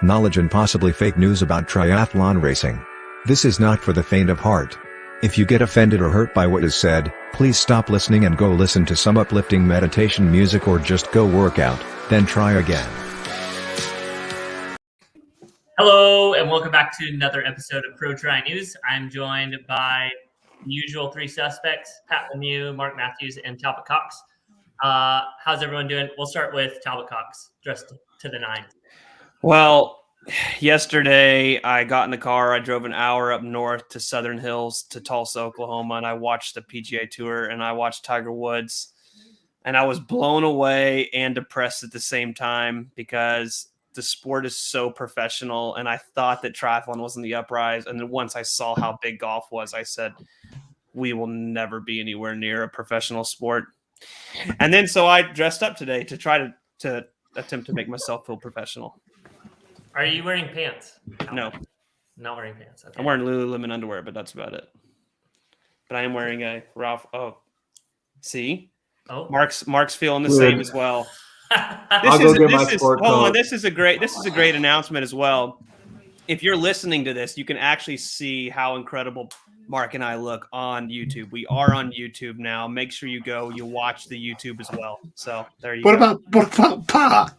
knowledge and possibly fake news about triathlon racing. This is not for the faint of heart. If you get offended or hurt by what is said, please stop listening and go listen to some uplifting meditation music or just go work out, then try again. Hello, and welcome back to another episode of Pro Tri News. I'm joined by the usual three suspects, Pat Lemieux, Mark Matthews, and Talbot Cox. How's everyone doing? We'll start with Talbot Cox, dressed to the nines. Well, yesterday I got in the car. I drove an hour up north to Southern Hills to Tulsa, Oklahoma, and I watched the PGA Tour and I watched Tiger Woods. And I was blown away and depressed at the same time because the sport is so professional. And I thought that triathlon was in the uprise. And then once I saw how big golf was, I said, we will never be anywhere near a professional sport. And then so I dressed up today to try to attempt to make myself feel professional. Are you wearing pants? No. Not wearing pants. Okay. I'm wearing Lululemon underwear, but that's about it. But I am wearing a Ralph. Oh, see? Oh, Mark's feeling the same as well. This is a great announcement as well. If you're listening to this, you can actually see how incredible Mark and I look on YouTube. We are on YouTube now. Make sure you watch the YouTube as well. So there you go. What about Pat?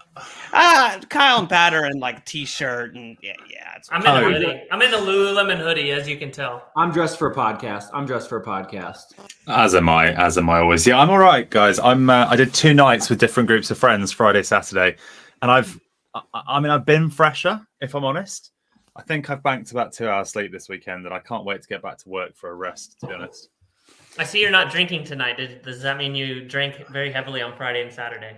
Kyle and Pat are in like t-shirt and yeah. I'm in a hoodie. I'm in a Lululemon hoodie, as you can tell. I'm dressed for a podcast. As am I always. Yeah, I'm all right, guys. I did 2 nights with different groups of friends, Friday, Saturday, and I've been fresher, if I'm honest. I think I've banked about 2 hours sleep this weekend, and I can't wait to get back to work for a rest, to be honest. I see you're not drinking tonight. Does that mean you drank very heavily on Friday and Saturday?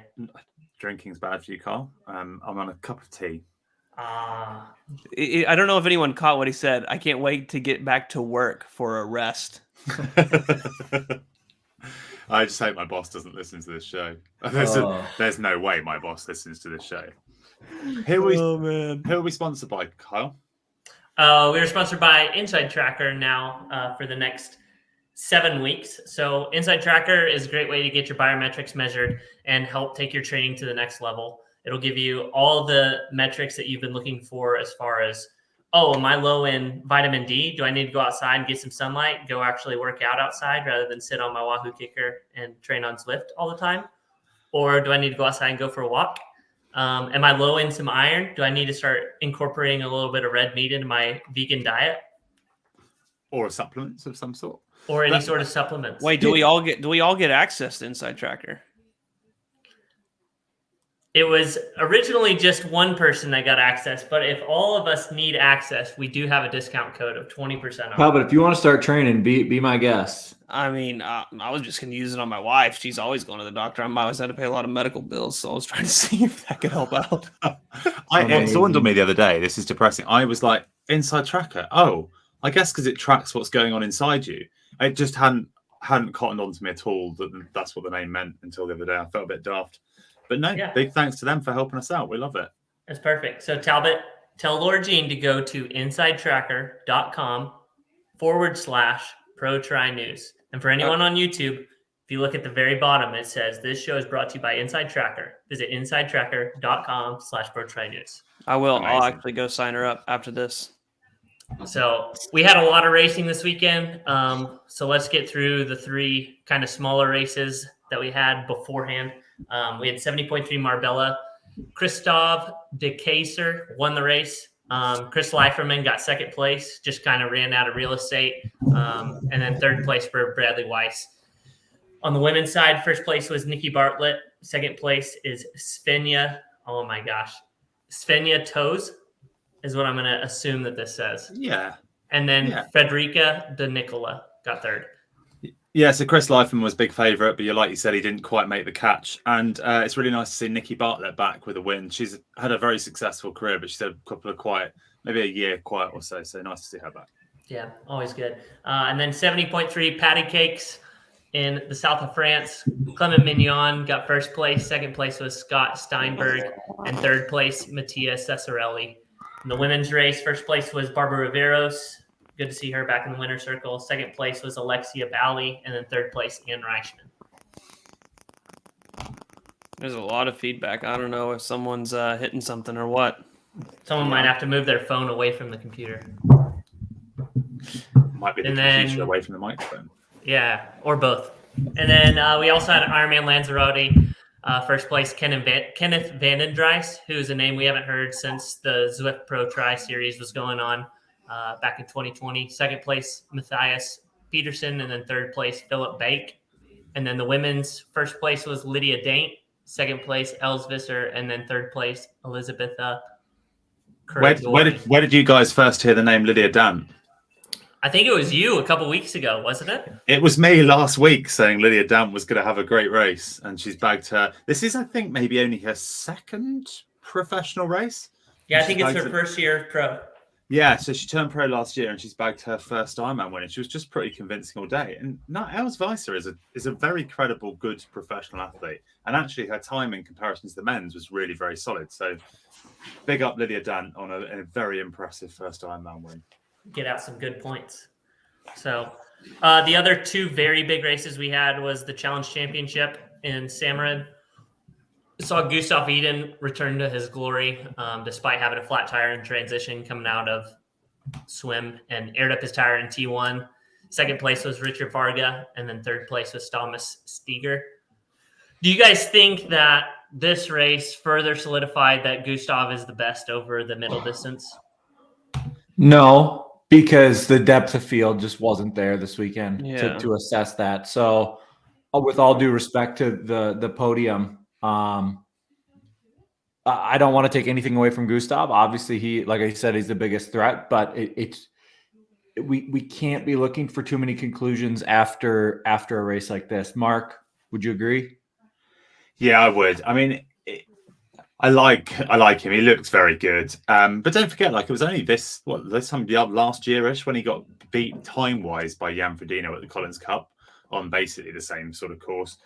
Drinking's bad for you, Carl. I'm on a cup of tea. I don't know if anyone caught what he said. I can't wait to get back to work for a rest. I just hope my boss doesn't listen to this show. There's no way my boss listens to this show. Who are we sponsored by, Kyle? We're sponsored by Inside Tracker now for the next 7 weeks. So Inside Tracker is a great way to get your biometrics measured and help take your training to the next level. It'll give you all the metrics that you've been looking for as far as, am I low in vitamin D? Do I need to go outside and get some sunlight, go actually work out outside rather than sit on my Wahoo kicker and train on Zwift all the time? Or do I need to go outside and go for a walk? Am I low in some iron? Do I need to start incorporating a little bit of red meat into my vegan diet? Or supplements of some sort? Or any sort of supplements. Wait, do we all get access to Inside Tracker? It was originally just one person that got access, but if all of us need access, we do have a discount code of 20% off. Well, but if you want to start training, be my guest. I mean, I was just going to use it on my wife. She's always going to the doctor. I always had to pay a lot of medical bills, so I was trying to see if that could help out. It dawned on me the other day. This is depressing. I was like, Inside Tracker. Oh, I guess because it tracks what's going on inside you. It just hadn't cottoned on to me at all that that's what the name meant until the other day. I felt a bit daft. But no, Big thanks to them for helping us out. We love it. That's perfect. So Talbot, tell Laura Jean to go to insidetracker.com/ProTriNews. And for anyone on YouTube, if you look at the very bottom, it says this show is brought to you by Inside Tracker. Visit insidetracker.com/ProTriNews. I will. Amazing. I'll actually go sign her up after this. So we had a lot of racing this weekend. So let's get through the 3 kind of smaller races that we had beforehand. We had 70.3 Marbella. Christophe de Keyser won the race. Chris Leiferman got second place, just kind of ran out of real estate. And then third place for Bradley Weiss. On the women's side, first place was Nikki Bartlett. Second place is Svenja. Oh my gosh. Svenja Toes is what I'm going to assume that this says. Yeah. And then Frederica de Nicola got third. Yeah, so Chris Leiferman was big favourite, but like you said, he didn't quite make the catch. And it's really nice to see Nikki Bartlett back with a win. She's had a very successful career, but she's had a couple of maybe a year quiet or so. So nice to see her back. Yeah, always good. And then 70.3 patty cakes in the south of France. Clement Mignon got first place. Second place was Scott Steinberg. And third place, Mattia Cesarelli. In the women's race, first place was Barbara Riveros. Good to see her back in the winner's circle. Second place was Alexia Bally, and then third place, Ann Reichman. There's a lot of feedback. I don't know if someone's hitting something or what. Someone might have to move their phone away from the computer. Might be the And computer then- away from the microphone. Yeah, or both. And then we also had Ironman Lanzarote. First place, Kenneth Vandendrice, who's a name we haven't heard since the Zwift Pro Tri Series was going on back in 2020. Second place, Matthias Peterson, and then third place, Philip Bake. And then the women's first place was Lydia Daint, second place, Els Visser, and then third place, Elizabeth Where did you guys first hear the name Lydia Dant? I think it was you a couple weeks ago, wasn't it? It was me last week saying Lydia Dant was going to have a great race, and she's bagged her. This is, I think, maybe only her second professional race. Yeah, I think it's her first year pro. Yeah, so she turned pro last year, and she's bagged her first Ironman win, and she was just pretty convincing all day. And Els Visser is a very credible, good professional athlete, and actually her time in comparison to the men's was really very solid. So, big up Lydia Dant on a very impressive first Ironman win. Get out some good points. So the other two very big races we had was the Challenge Championship in Samarin. Saw Gustav Eden return to his glory despite having a flat tire in transition coming out of swim, and aired up his tire in T1. Second place was Richard Varga, and then third place was Thomas Steger. Do you guys think that this race further solidified that Gustav is the best over the middle distance? No, because the depth of field just wasn't there this weekend to assess that. So, with all due respect to the podium, I don't want to take anything away from Gustav. Obviously, he, like I said, he's the biggest threat, but we can't be looking for too many conclusions after a race like this. Mark, would you agree? Yeah, I would. I mean, I like him. He looks very good. But don't forget, like, it was only this time last year-ish when he got beat time-wise by Jan Frodeno at the Collins Cup on basically the same sort of course.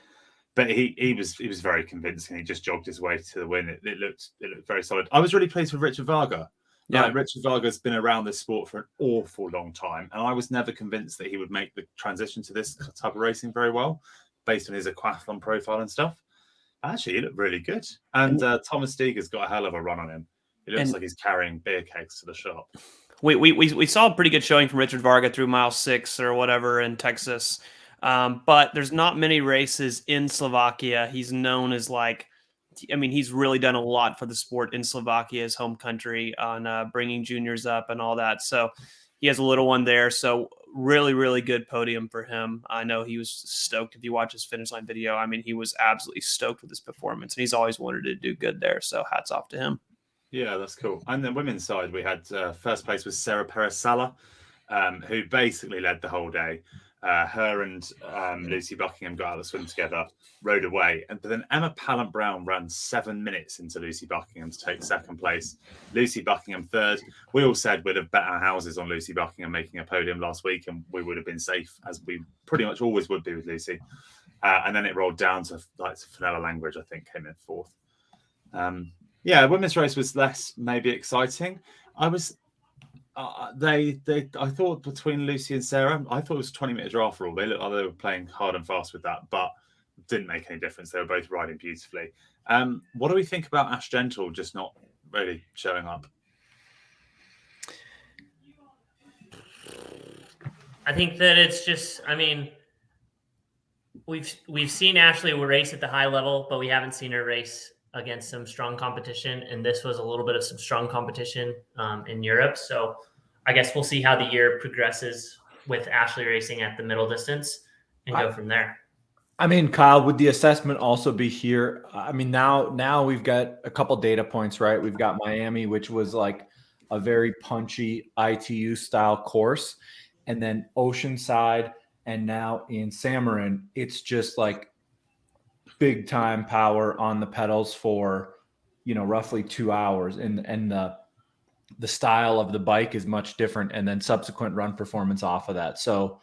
But he was very convincing. He just jogged his way to the win. It looked very solid. I was really pleased with Richard Varga. Yeah, Richard Varga's been around this sport for an awful long time, and I was never convinced that he would make the transition to this type of racing very well, based on his aquathlon profile and stuff. Actually, he looked really good. And Thomas Steger's got a hell of a run on him. It looks like he's carrying beer kegs to the shop. We saw a pretty good showing from Richard Varga through mile 6 or whatever in Texas. But there's not many races in Slovakia. He's known as he's really done a lot for the sport in Slovakia, his home country, on bringing juniors up and all that. So he has a little one there. So really, really good podium for him. I know he was stoked. If you watch his finish line video, I mean, he was absolutely stoked with his performance, and he's always wanted to do good there. So hats off to him. Yeah, that's cool. And the women's side, we had first place was Sarah Perez-Sala, who basically led the whole day. Her and Lucy Buckingham got out of the swim together, rode away. But then Emma Pallant-Brown ran 7 minutes into Lucy Buckingham to take second place. Lucy Buckingham third. We all said we'd have bet our houses on Lucy Buckingham making a podium last week, and we would have been safe, as we pretty much always would be with Lucy. And then it rolled down to Fenella Langridge, I think, came in fourth. Women's race was less maybe exciting. I thought between Lucy and Sarah, I thought it was a 20-minute draw for all. They looked like they were playing hard and fast with that, but didn't make any difference. They were both riding beautifully. What do we think about Ash Gentle just not really showing up? I think that it's just, we've seen Ashley race at the high level, but we haven't seen her race against some strong competition, and this was a little bit of some strong competition in Europe. So I guess we'll see how the year progresses with Ashley racing at the middle distance and go from there. Kyle, would the assessment also be here? Now we've got a couple data points, right? We've got Miami, which was like a very punchy ITU style course, and then Oceanside, and now in Samarin, it's just like big time power on the pedals for, roughly 2 hours. And the style of the bike is much different, and then subsequent run performance off of that. So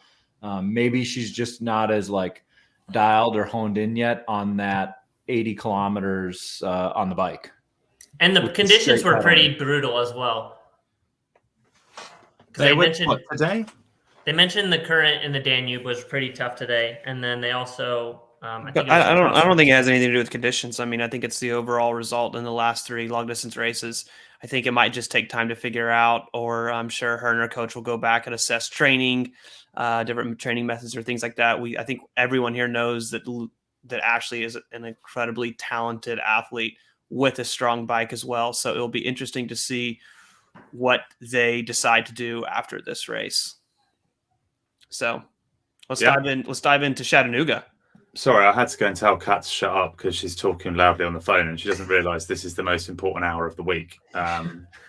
maybe she's just not as dialed or honed in yet on that 80 kilometers on the bike. And the conditions were pretty brutal as well. They mentioned today? They mentioned the current in the Danube was pretty tough today. And then they also I don't think it has anything to do with conditions. I think it's the overall result in the last 3 long distance races. I think it might just take time to figure out, or I'm sure her and her coach will go back and assess training, different training methods or things like that. I think everyone here knows that Ashley is an incredibly talented athlete with a strong bike as well. So it'll be interesting to see what they decide to do after this race. So let's dive into Chattanooga. Sorry, I had to go and tell Kat to shut up because she's talking loudly on the phone and she doesn't realise this is the most important hour of the week.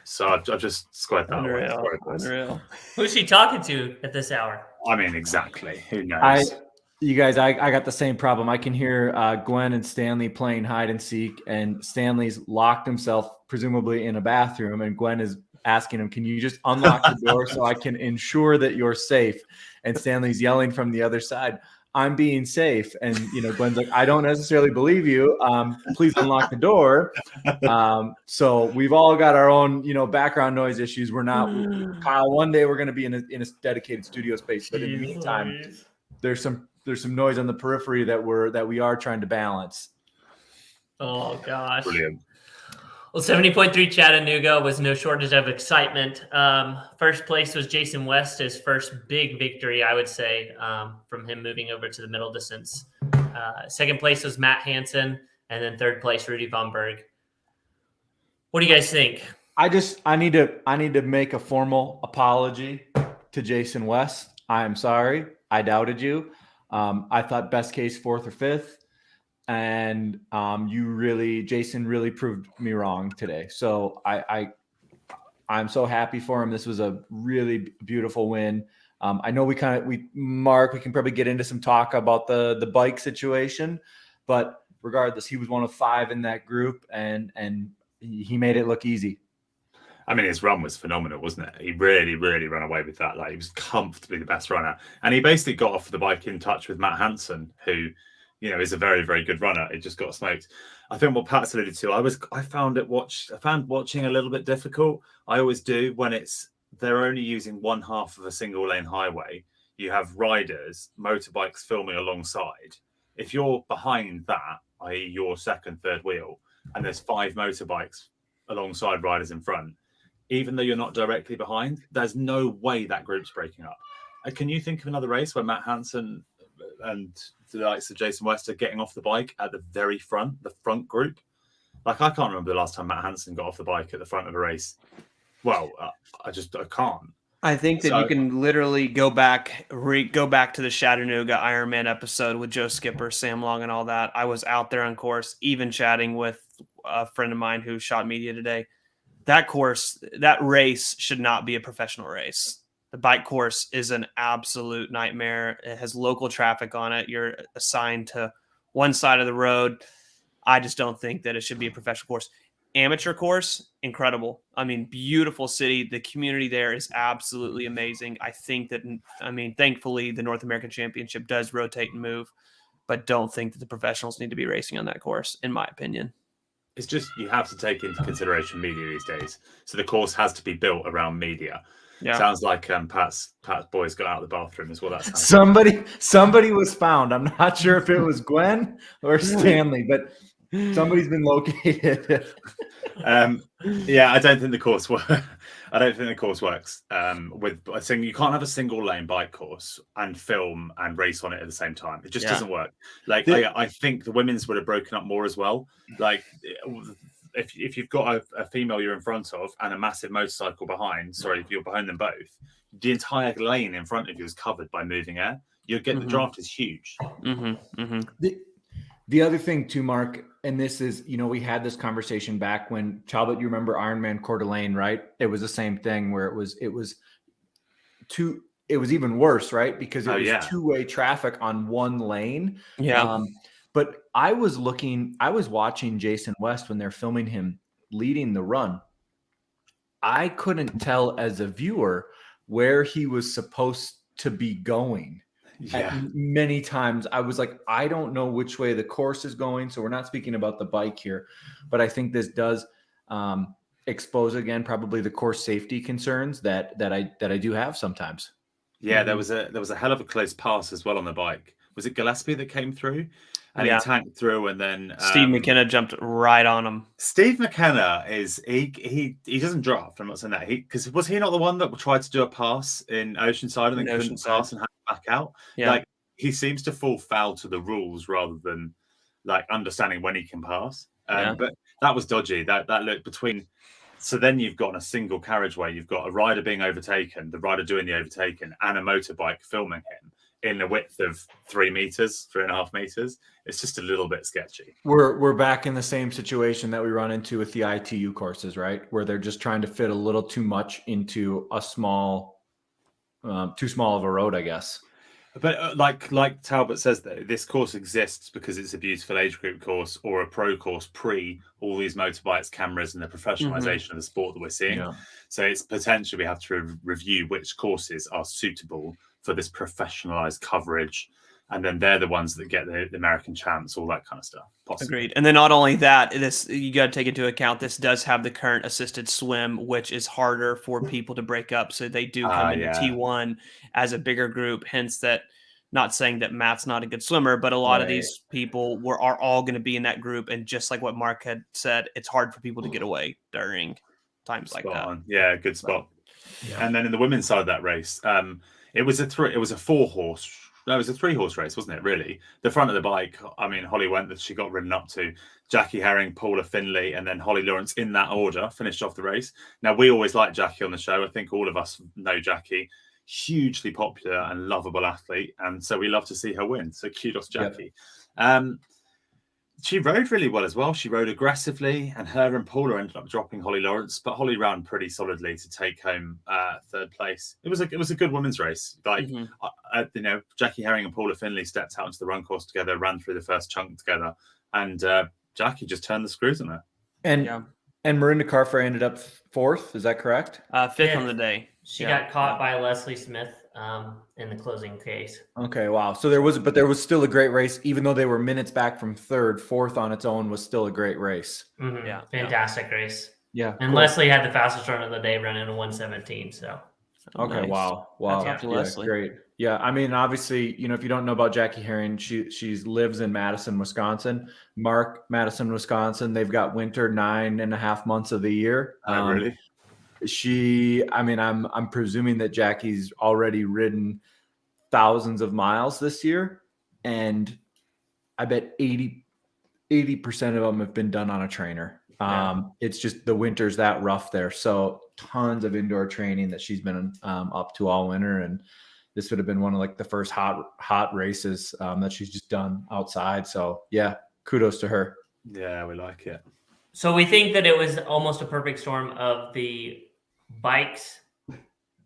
So I've just squared that away. Unreal. Who's she talking to at this hour? I mean, exactly. Who knows? You guys, I got the same problem. I can hear Gwen and Stanley playing hide and seek, and Stanley's locked himself presumably in a bathroom, and Gwen is asking him, "Can you just unlock the door so I can ensure that you're safe?" And Stanley's yelling from the other side, "I'm being safe." And, Gwen's like, "I don't necessarily believe you. Please unlock the door." So we've all got our own, background noise issues. We're not, Kyle, one day we're going to be in a dedicated studio space. But in the meantime, there's some noise on the periphery that we are trying to balance. Oh, gosh. Brilliant. Well, 70.3 Chattanooga was no shortage of excitement. First place was Jason West, his first big victory, I would say, from him moving over to the middle distance. Second place was Matt Hansen, and then third place, Rudy Von Berg. What do you guys think? I need to make a formal apology to Jason West. I am sorry. I doubted you. I thought best case 4th or 5th. And Jason really proved me wrong today. So I'm so happy for him. This was a really beautiful win. I know we can probably get into some talk about the bike situation, but regardless, he was one of 5 in that group, and he made it look easy. I mean, his run was phenomenal, wasn't it? He really, really ran away with that. Like, he was comfortably the best runner, and he basically got off the bike in touch with Matt Hansen, who, is a very, very good runner. It just got smoked. I think what Pat's alluded to, I found watching a little bit difficult. I always do when they're only using one half of a single lane highway. You have riders, motorbikes filming alongside. If you're behind that, i.e. your second, third wheel, and there's 5 motorbikes alongside riders in front, even though you're not directly behind, there's no way that group's breaking up. Can you think of another race where Matt Hansen and the likes of Jason West are getting off the bike at the very front, the front group? Like, I can't remember the last time Matt Hansen got off the bike at the front of a race. Well, I can't. I think that you can literally go back to the Chattanooga Ironman episode with Joe Skipper, Sam Long, and all that. I was out there on course, even chatting with a friend of mine who shot media today. That race should not be a professional race. The bike course is an absolute nightmare. It has local traffic on it. You're assigned to one side of the road. I just don't think that it should be a professional course. Amateur course, incredible. I mean, beautiful city. The community there is absolutely amazing. Thankfully, the North American Championship does rotate and move, but don't think that the professionals need to be racing on that course, in my opinion. It's just, you have to take into consideration media these days. So the course has to be built around media. Yeah. Sounds like Pat's boys got out of the bathroom as well. That somebody was found. I'm not sure if it was Gwen or Stanley, but somebody's been located. I don't think the course works. I don't think the course works. I think you can't have a single lane bike course and film and race on it at the same time. It just doesn't work. Like, I think the women's would have broken up more as well. Like, if you've got a female you're in front of and a massive motorcycle behind, if you're behind them both, the entire lane in front of you is covered by moving air. You'll get the draft is huge. The other thing too, Mark, and this is, we had this conversation back when, Talbot, you remember Ironman Coeur d'Alene, right? It was the same thing where it was even worse, right? Because it was two-way traffic on one lane. Yeah. But I was watching Jason West when they're filming him leading the run. I couldn't tell as a viewer where he was supposed to be going. Many times I was like, I don't know which way the course is going. So we're not speaking about the bike here, but I think this does expose again probably the course safety concerns that I do have sometimes. Yeah, there was a hell of a close pass as well on the bike was it Gillespie that came through, and Yeah. he tanked through, and then Steve McKenna jumped right on him. Steve McKenna is he doesn't draft. I'm not saying that because was he not the one that tried to do a pass in Oceanside and then couldn't pass and had to back out? Yeah. Like he seems to fall foul to the rules rather than like understanding when he can pass. But that was dodgy. That looked between. So then you've got a single carriageway. You've got a rider being overtaken, the rider doing the overtaken, and a motorbike filming him in a width of 3 meters, 3.5 meters. It's just a little bit sketchy. We're back in the same situation that we run into with the ITU courses, right? Where they're just trying to fit a little too much into a small, too small of a road, I guess. But like Talbot says, though, this course exists because it's a beautiful age group course or a pro course pre all these motorbikes, cameras, and the professionalization of the sport that we're seeing. Yeah. So it's potentially we have to review which courses are suitable for this professionalized coverage. And then they're the ones that get the American champs, all that kind of stuff. Possibly. Agreed. And then not only that, this you got to take into account. This does have the current assisted swim, which is harder for people to break up. So they do come into T1 as a bigger group. Hence, that not saying that Matt's not a good swimmer, but a lot of these people are all going to be in that group. And just like what Mark had said, it's hard for people to get away during times like that. Yeah, good spot. Yeah. And then in the women's side of that race, it was a 4-horse. No, it was a 3-horse race, wasn't it, really? The front of the bike, I mean, Holly went that she got ridden up to. Jackie Herring, Paula Finley, and then Holly Lawrence in that order finished off the race. Now, we always like Jackie on the show. I think all of us know Jackie. Hugely popular and lovable athlete. And so we love to see her win. So kudos, Jackie. Yep. She rode really well as well. She rode aggressively, and her and Paula ended up dropping Holly Lawrence, but Holly ran pretty solidly to take home 3rd place. It was a good women's race. Like Jackie Herring and Paula Finley stepped out into the run course together, ran through the first chunk together, and Jackie just turned the screws on her. And Marinda Carfrae ended up 4th. Is that correct? 5th on the day. She got caught by Leslie Smith in the closing case. Okay, wow. So there was still a great race, even though they were minutes back from 3rd. 4th on its own was still a great race. Mm-hmm. Yeah, fantastic race. Yeah, and cool. Leslie had the fastest run of the day, running a 1:17. So okay, nice. Wow, That's Leslie. Great. Yeah, I mean, obviously, if you don't know about Jackie Herring, she lives in Madison, Wisconsin. Mark, Madison, Wisconsin. They've got winter 9.5 months of the year. Really? I'm presuming that Jackie's already ridden thousands of miles this year, and I bet 80% of them have been done on a trainer. It's just the winter's that rough there, so tons of indoor training that she's been up to all winter, and this would have been one of like the first hot races that she's just done outside. So yeah, kudos to her. Yeah, we like it. So we think that it was almost a perfect storm of the bikes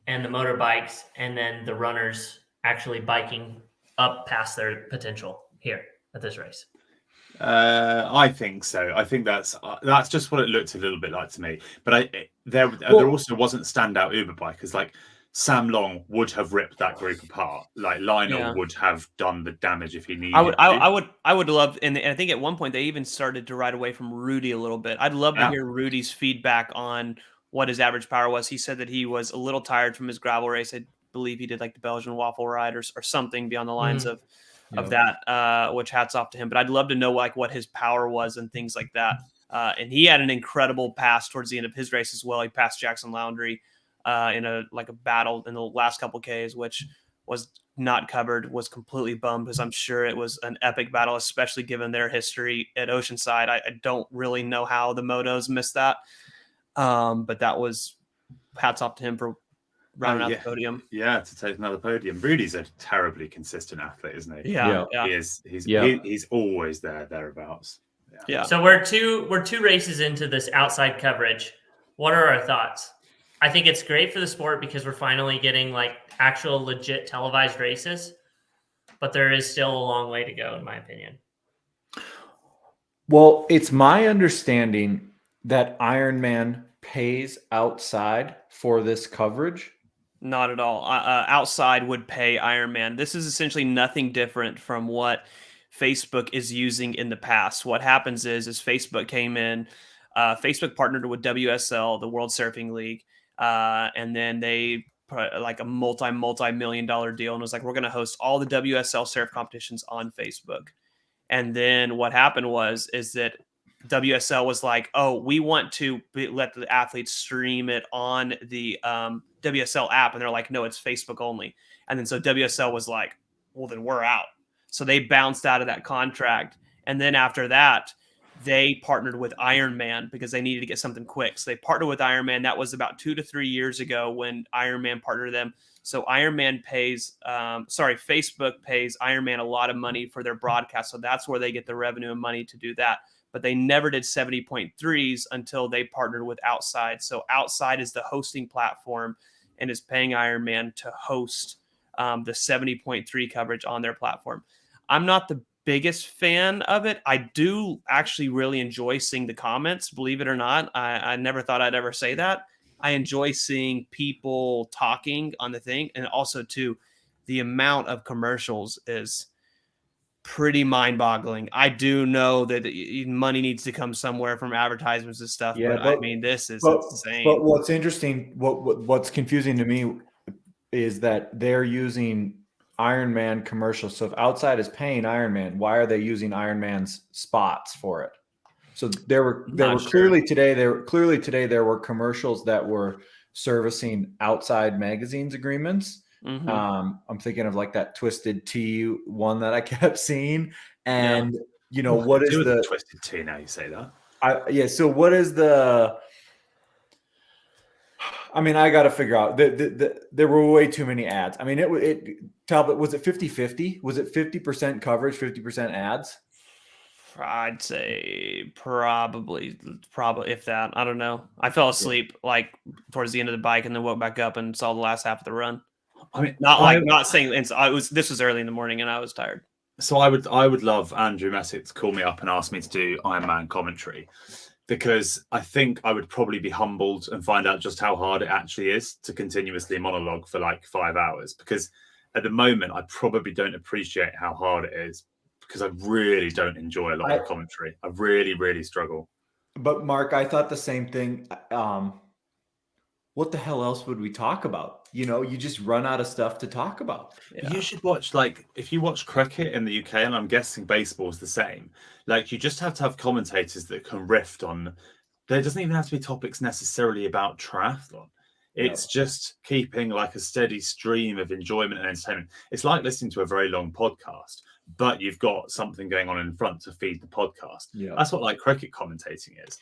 and the motorbikes, and then the runners actually biking up past their potential here at this race. I think so. I think that's just what it looked a little bit like to me. But there also wasn't standout Uber bikers. Like Sam Long would have ripped that group apart. Like Lionel would have done the damage if he needed. I would love, and I think at one point they even started to ride away from Rudy a little bit. I'd love to hear Rudy's feedback on what his average power was. He said that he was a little tired from his gravel race. I believe he did like the Belgian waffle ride or something beyond the lines of that, which hats off to him. But I'd love to know like what his power was and things like that. And he had an incredible pass towards the end of his race as well. He passed Jackson Laundrie in a battle in the last couple Ks, which was not covered, was completely bummed because I'm sure it was an epic battle, especially given their history at Oceanside. I don't really know how the motos missed that. But that was hats off to him for rounding out the podium. Yeah, to take another podium. Rudy's a terribly consistent athlete, isn't he? Yeah. He is. He's always thereabouts. Yeah. So we're two races into this outside coverage. What are our thoughts? I think it's great for the sport because we're finally getting like actual legit televised races, but there is still a long way to go, in my opinion. Well, it's my understanding that Ironman pays outside for this coverage. Not at all. Outside would pay Ironman. This is essentially nothing different from what Facebook is using in the past. What happens is Facebook came in, Facebook partnered with WSL, the World Surfing League, and then they like a multi-million-dollar deal, and was like, we're going to host all the WSL surf competitions on Facebook. And then what happened is that WSL was like, oh, we want to let the athletes stream it on the WSL app. And they're like, no, it's Facebook only. And then so WSL was like, well, then we're out. So they bounced out of that contract. And then after that, they partnered with Ironman because they needed to get something quick. So they partnered with Ironman. That was about 2 to 3 years ago when Ironman partnered them. So Facebook pays Ironman a lot of money for their broadcast. So that's where they get the revenue and money to do that. But they never did 70.3s until they partnered with Outside. So Outside is the hosting platform and is paying Ironman to host the 70.3 coverage on their platform. I'm not the biggest fan of it. I do actually really enjoy seeing the comments, believe it or not. I never thought I'd ever say that. I enjoy seeing people talking on the thing. And also, too, the amount of commercials is pretty mind-boggling. I do know that money needs to come somewhere from advertisements and stuff, but I mean, this is insane. But what's interesting, what's confusing to me is that they're using Ironman commercials. So if Outside is paying Ironman, why are they using Ironman's spots for it? So there were clearly today there were commercials that were servicing Outside Magazine's agreements. Mm-hmm. I'm thinking of like that Twisted Tea one that I kept seeing, and what is the Twisted Tea? Now you say that, So what is the? I mean, I got to figure out. There were way too many ads. I mean, Talbot, was it 50-50? Was it 50% coverage, 50% ads? I'd say probably if that. I don't know. I fell asleep like towards the end of the bike and then woke back up and saw the last half of the run. I mean, not saying this was early in the morning and I was tired. So I would love Andrew Messick to call me up and ask me to do Ironman commentary, because I think I would probably be humbled and find out just how hard it actually is to continuously monologue for like 5 hours. Because at the moment, I probably don't appreciate how hard it is, because I really don't enjoy a lot of commentary. I really, really struggle. But Mark, I thought the same thing. What the hell else would we talk about? You just run out of stuff to talk about. Yeah. You should watch, if you watch cricket in the UK, and I'm guessing baseball is the same, you just have to have commentators that can riff on. There doesn't even have to be topics necessarily about triathlon. It's just keeping like a steady stream of enjoyment and entertainment. It's like listening to a very long podcast, but you've got something going on in front to feed the podcast. Yeah. That's what like cricket commentating is.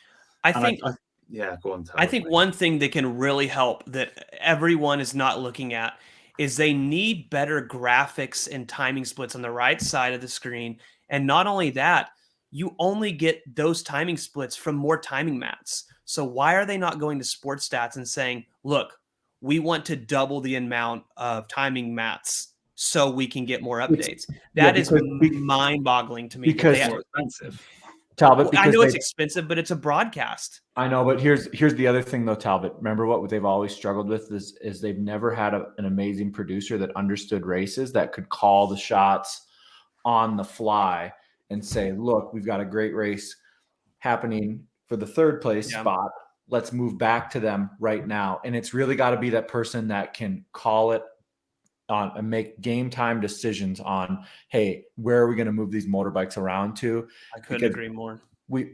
Go on. I think one thing that can really help that everyone is not looking at is they need better graphics and timing splits on the right side of the screen. And not only that, you only get those timing splits from more timing mats. So why are they not going to Sports Stats and saying, look, we want to double the amount of timing mats so we can get more updates? That is mind-boggling to me. Because it's more expensive. Talbot, I know it's expensive, but it's a broadcast. I know, but here's the other thing though, Talbot. Remember what they've always struggled with is they've never had an amazing producer that understood races, that could call the shots on the fly and say, look, we've got a great race happening for the third place spot. Let's move back to them right now. And it's really got to be that person that can call it on and make game time decisions on, hey, where are we going to move these motorbikes around to? I couldn't agree more.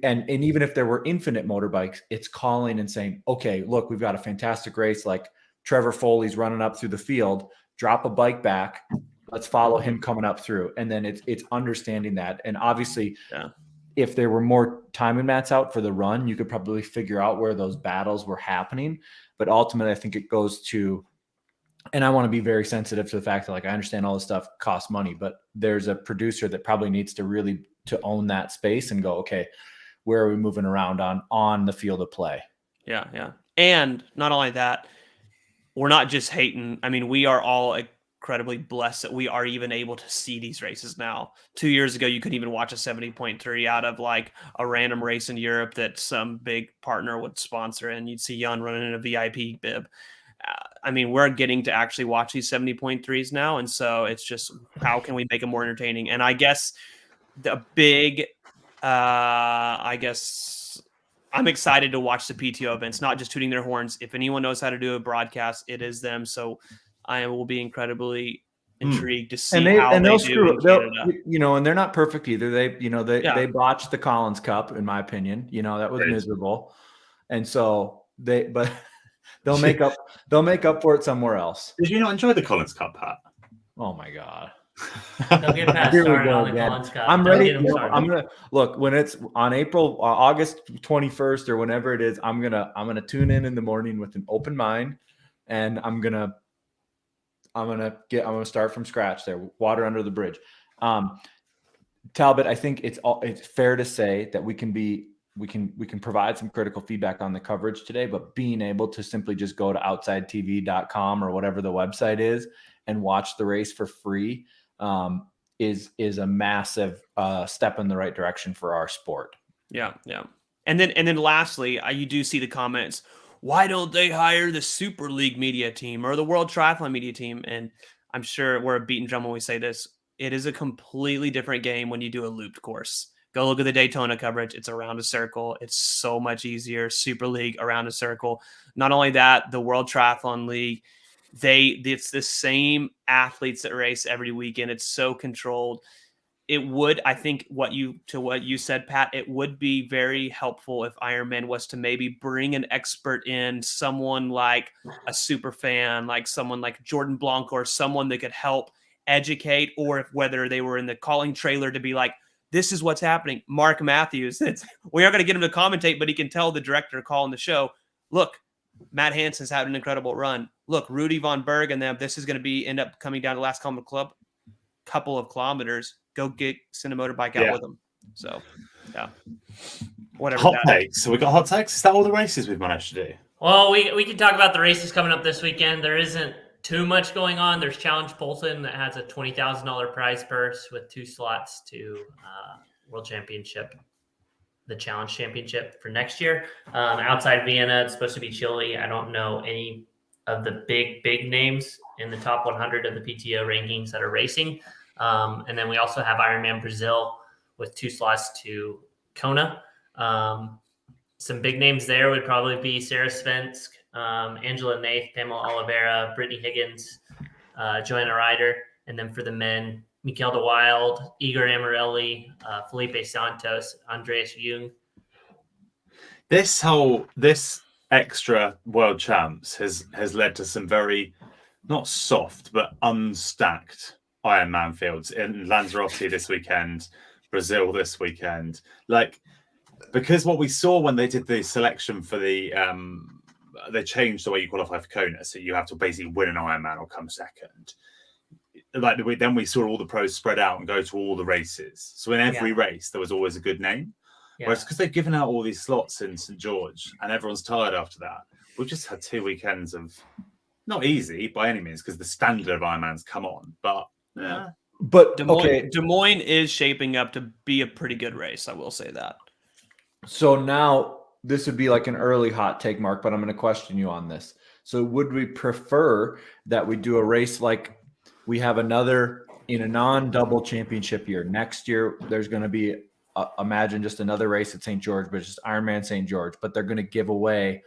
And even if there were infinite motorbikes, it's calling and saying, okay, look, we've got a fantastic race. Like Trevor Foley's running up through the field, drop a bike back. Let's follow him coming up through. And then it's understanding that. And obviously, if there were more timing mats out for the run, you could probably figure out where those battles were happening. But ultimately, I think it goes to, and I want to be very sensitive to the fact that, I understand all this stuff costs money, but there's a producer that probably needs to really to own that space and go, okay, where are we moving around on the field of play? Yeah. And not only that, we're not just hating. I mean, we are all incredibly blessed that we are even able to see these races now. 2 years ago, you couldn't even watch a 70.3 out of a random race in Europe that some big partner would sponsor, and you'd see Jan running in a VIP bib. I mean, we're getting to actually watch these 70.3s now. And so it's just, how can we make them more entertaining? And I guess the big, I'm excited to watch the PTO events, not just tooting their horns. If anyone knows how to do a broadcast, it is them. So I will be incredibly intrigued to see how they do in Canada. And they're not perfect either. They botched the Collins Cup, in my opinion. That was miserable. And so they'll make up for it somewhere else. Did you not enjoy the Collins Cup, Pat? Oh my God. Don't get Pat started on the Collins Cup. I'm ready. I'm gonna look when it's on August 21st or whenever it is. I'm gonna tune in the morning with an open mind, and I'm gonna start from scratch there. Water under the bridge. Talbot, I think it's fair to say that we can provide some critical feedback on the coverage today, but being able to simply just go to outsidetv.com or whatever the website is and watch the race for free is a massive step in the right direction for our sport. Yeah. And then lastly, you do see the comments, why don't they hire the Super League media team or the World Triathlon media team? And I'm sure we're a beaten drum when we say this. It is a completely different game when you do a looped course. Go look at the Daytona coverage. It's around a circle. It's so much easier. Super League around a circle. Not only that, the World Triathlon League, it's the same athletes that race every weekend. It's so controlled. It would, I think, what you said, Pat, it would be very helpful if Ironman was to maybe bring an expert in, someone like a super fan, like someone like Jordan Blanc, or someone that could help educate, or whether they were in the calling trailer to be like, this is what's happening. Mark Matthews, we aren't going to get him to commentate, but he can tell the director calling the show, look, Matt Hansen's had an incredible run. Look, Rudy Von Berg and them, this is going to end up coming down to the last couple of kilometers. Go send a motorbike out with them. So, yeah. Whatever. Hot takes. So we got hot takes. Is that all the races we've managed to do? Well, we can talk about the races coming up this weekend. There isn't too much going on. There's Challenge Bolton that has a $20,000 prize purse with 2 slots to World Championship, the Challenge Championship for next year. Outside Vienna, it's supposed to be chilly. I don't know any of the big names in the top 100 of the PTO rankings that are racing. And then we also have Ironman Brazil with 2 slots to Kona. Some big names there would probably be Sarah Svensk, Angela Nath, Pamela Oliveira, Brittany Higgins, Joanna Ryder. And then for the men, Mikael de Wild, Igor Amarelli, Felipe Santos, Andreas Jung. This extra world champs has led to some very not soft but unstacked Ironman fields in Lanzarote this weekend, Brazil this weekend. Because what we saw when they did the selection for the they changed the way you qualify for Kona, so you have to basically win an Ironman or come second. Then we saw all the pros spread out and go to all the races. So in every race, there was always a good name. Yeah. Whereas because they've given out all these slots in St. George and everyone's tired after that, we've just had 2 weekends of not easy by any means because the standard of Ironman's come on. But yeah. But Des Moines is shaping up to be a pretty good race. I will say that. So now this would be like an early hot take, Mark, but I'm going to question you on this. So would we prefer that we do a race like we have another in a non-double championship year? Next year, there's going to be, imagine just another race at St. George, but it's just Ironman St. George, but they're going to give away,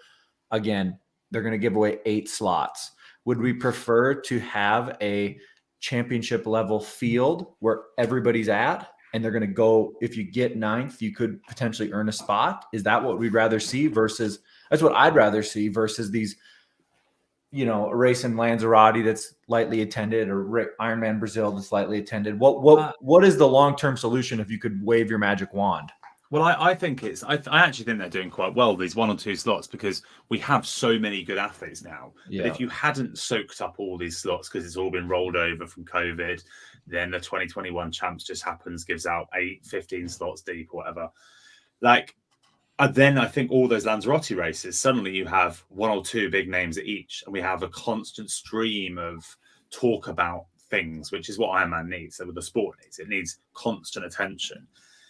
again, they're going to give away 8 slots. Would we prefer to have a championship level field where everybody's at and they're going to go, if you get 9th, you could potentially earn a spot? Is that what we'd rather see versus, that's what I'd rather see versus these, a race in Lanzarote that's lightly attended or Ironman Brazil that's lightly attended? What is the long-term solution if you could wave your magic wand? Well, I think I actually think they're doing quite well, these 1 or 2 slots, because we have so many good athletes now. Yeah. But if you hadn't soaked up all these slots because it's all been rolled over from COVID, then the 2021 champs just happens, gives out 15 slots deep or whatever. Then I think all those Lanzarote races, suddenly you have 1 or 2 big names at each, and we have a constant stream of talk about things, which is what Ironman needs. So with the sport needs, it needs constant attention.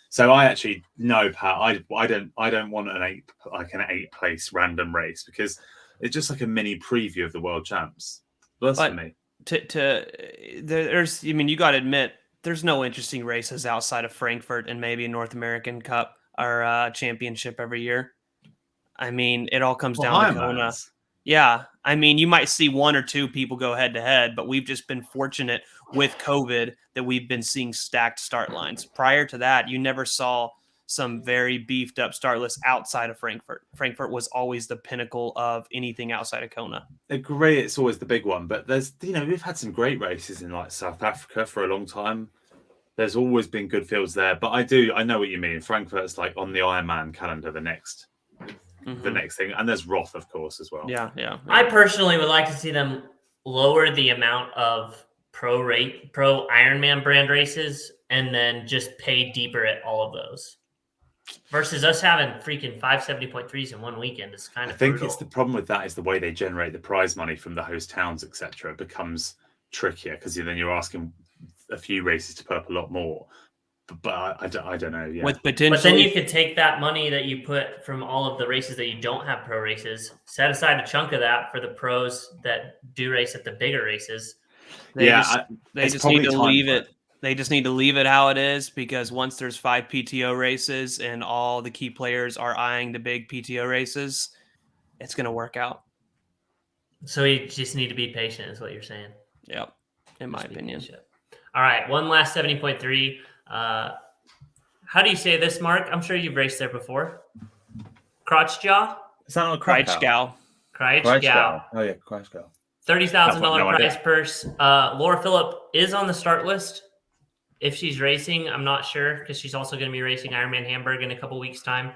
So I actually no, Pat. I don't want an 8th place random race because it's just like a mini preview of the world champs. That's for me. You got to admit, there's no interesting races outside of Frankfurt and maybe a North American Cup or championship every year. I mean, it all comes down to Kona. Ironmans. Yeah. I mean, you might see one or two people go head to head, but we've just been fortunate with COVID that we've been seeing stacked start lines. Prior to that, you never saw some very beefed up start lists outside of Frankfurt. Frankfurt was always the pinnacle of anything outside of Kona. Agree, it's always the big one, but there's, we've had some great races in like South Africa for a long time. There's always been good fields there, but I know what you mean. Frankfurt's like on the Ironman calendar, the next thing, and there's Roth, of course, as well. Yeah. I personally would like to see them lower the amount of pro Ironman brand races and then just pay deeper at all of those. Versus us having freaking 570.3s in one weekend is kind of. I think brutal. it's the problem with that is the way they generate the prize money from the host towns, etc. It becomes trickier because then you're asking a few races to put up a lot more. But I don't know. Yeah. With potentially, but then you could take that money that you put from all of the races that you don't have pro races, set aside a chunk of that for the pros that do race at the bigger races. They just need to leave it. They just need to leave it how it is, because once there's 5 PTO races and all the key players are eyeing the big PTO races, it's going to work out. So you just need to be patient is what you're saying. Yep. In my opinion. Patient. All right. One last 70.3. How do you say this, Mark? I'm sure you've raced there before. Crotchjaw? Is that not a Kraichgau? Kraichgau. Oh yeah, Kraichgau. $30,000 prize purse. Laura Phillip is on the start list. If she's racing, I'm not sure, because she's also going to be racing Ironman Hamburg in a couple weeks' time.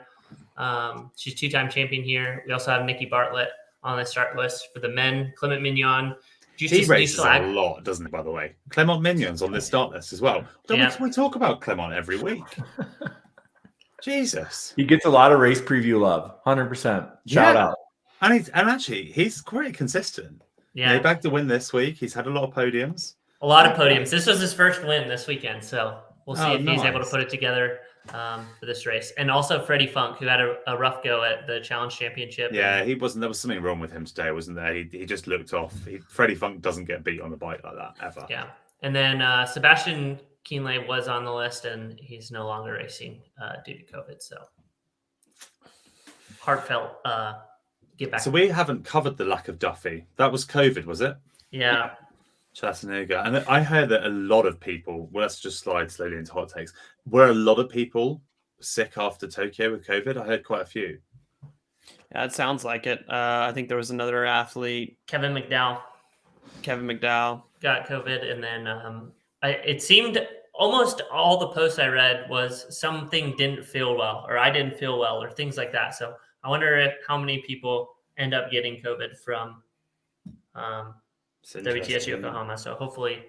She's 2-time champion here. We also have Nikki Bartlett on the start list for the men. Clement Mignon. He races a lot, doesn't he, by the way? Clement Mignon's on this start list as well. We talk about Clement every week. Jesus. He gets a lot of race preview love. 100%. Shout out. And actually, he's quite consistent. Yeah. He bagged a win this week. He's had a lot of podiums. A lot of podiums. This was his first win this weekend, so we'll see if he's able to put it together for this race. And also Freddie Funk, who had a rough go at the Challenge Championship. Yeah, he wasn't. There was something wrong with him today, wasn't there? He just looked off. Freddie Funk doesn't get beat on the bike like that ever. Yeah. And then Sebastian Kienle was on the list, and he's no longer racing due to COVID. So heartfelt get back. So we haven't covered the lack of Duffy. That was COVID, was it? Yeah. Chattanooga. And I heard that a lot of people, well, let's just slide slowly into hot takes. Were a lot of people sick after Tokyo with COVID? I heard quite a few. Yeah, it sounds like it. I think there was another athlete. Kevin McDowell got COVID. And then it seemed almost all the posts I read was something didn't feel well, or I didn't feel well, or things like that. So I wonder how many people end up getting COVID from WTS Yokohama. So hopefully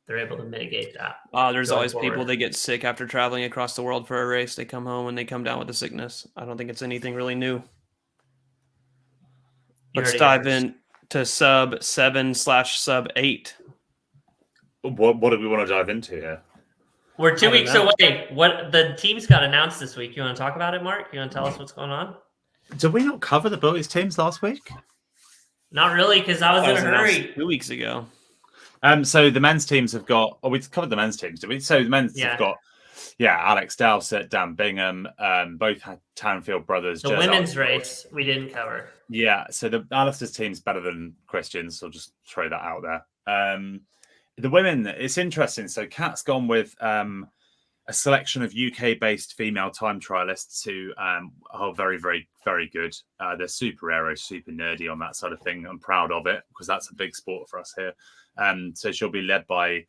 they're able to mitigate that. There's always people that get sick after traveling across the world for a race. They come home and they come down with the sickness. I don't think it's anything really new. Let's dive in to sub 7/sub 8. What do we want to dive into here? We're 2 weeks away. What the teams got announced this week? You want to talk about it, Mark? You want to tell us what's going on? Did we not cover the boys teams last week? Not really, because I was in a hurry. 2 weeks ago. So the men's teams have got. Oh, we covered the men's teams, did we? So the men's have got. Yeah, Alex Dowsett, Dan Bingham, both had Tanfield brothers. The women's race we didn't cover. Yeah, so the Alistair's team's better than Christian's, so I'll just throw that out there. The women, it's interesting. So Kat's gone with a selection of UK-based female time trialists who are very, very, very good. They're super aero, super nerdy on that side of thing. I'm proud of it because that's a big sport for us here. So she'll be led by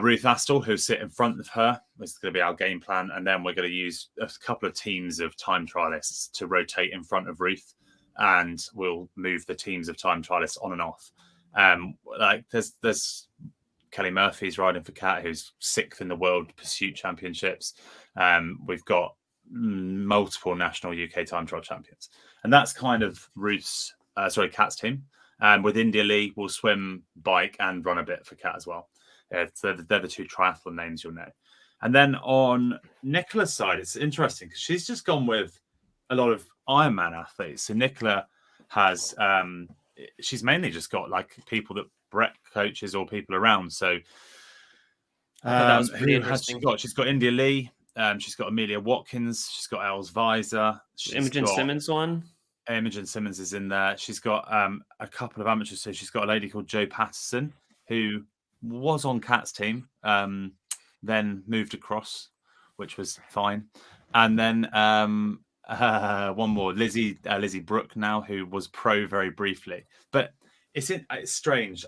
Ruth Astle, who'll sit in front of her. This is going to be our game plan. And then we're going to use a couple of teams of time trialists to rotate in front of Ruth. And we'll move the teams of time trialists on and off. There's Kelly Murphy's riding for Cat, who's 6th in the World Pursuit Championships. We've got multiple national UK time trial champions. And that's kind of Cat's team. With India Lee, we'll swim, bike, and run a bit for Cat as well. They're the 2 triathlon names you'll know. And then on Nicola's side, it's interesting because she's just gone with a lot of Ironman athletes. So Nicola has, she's mainly just got like people that Brett coaches or people around. So that was pretty interesting. She's got India Lee, She's got Amelia Watkins. She's got Els Weiser. Imogen Simmons one. Imogen Simmons is in there. She's got a couple of amateurs. So she's got a lady called Jo Patterson, who was on Kat's team, then moved across, which was fine. And then one more, Lizzie Brooke now, who was pro very briefly. But it's strange.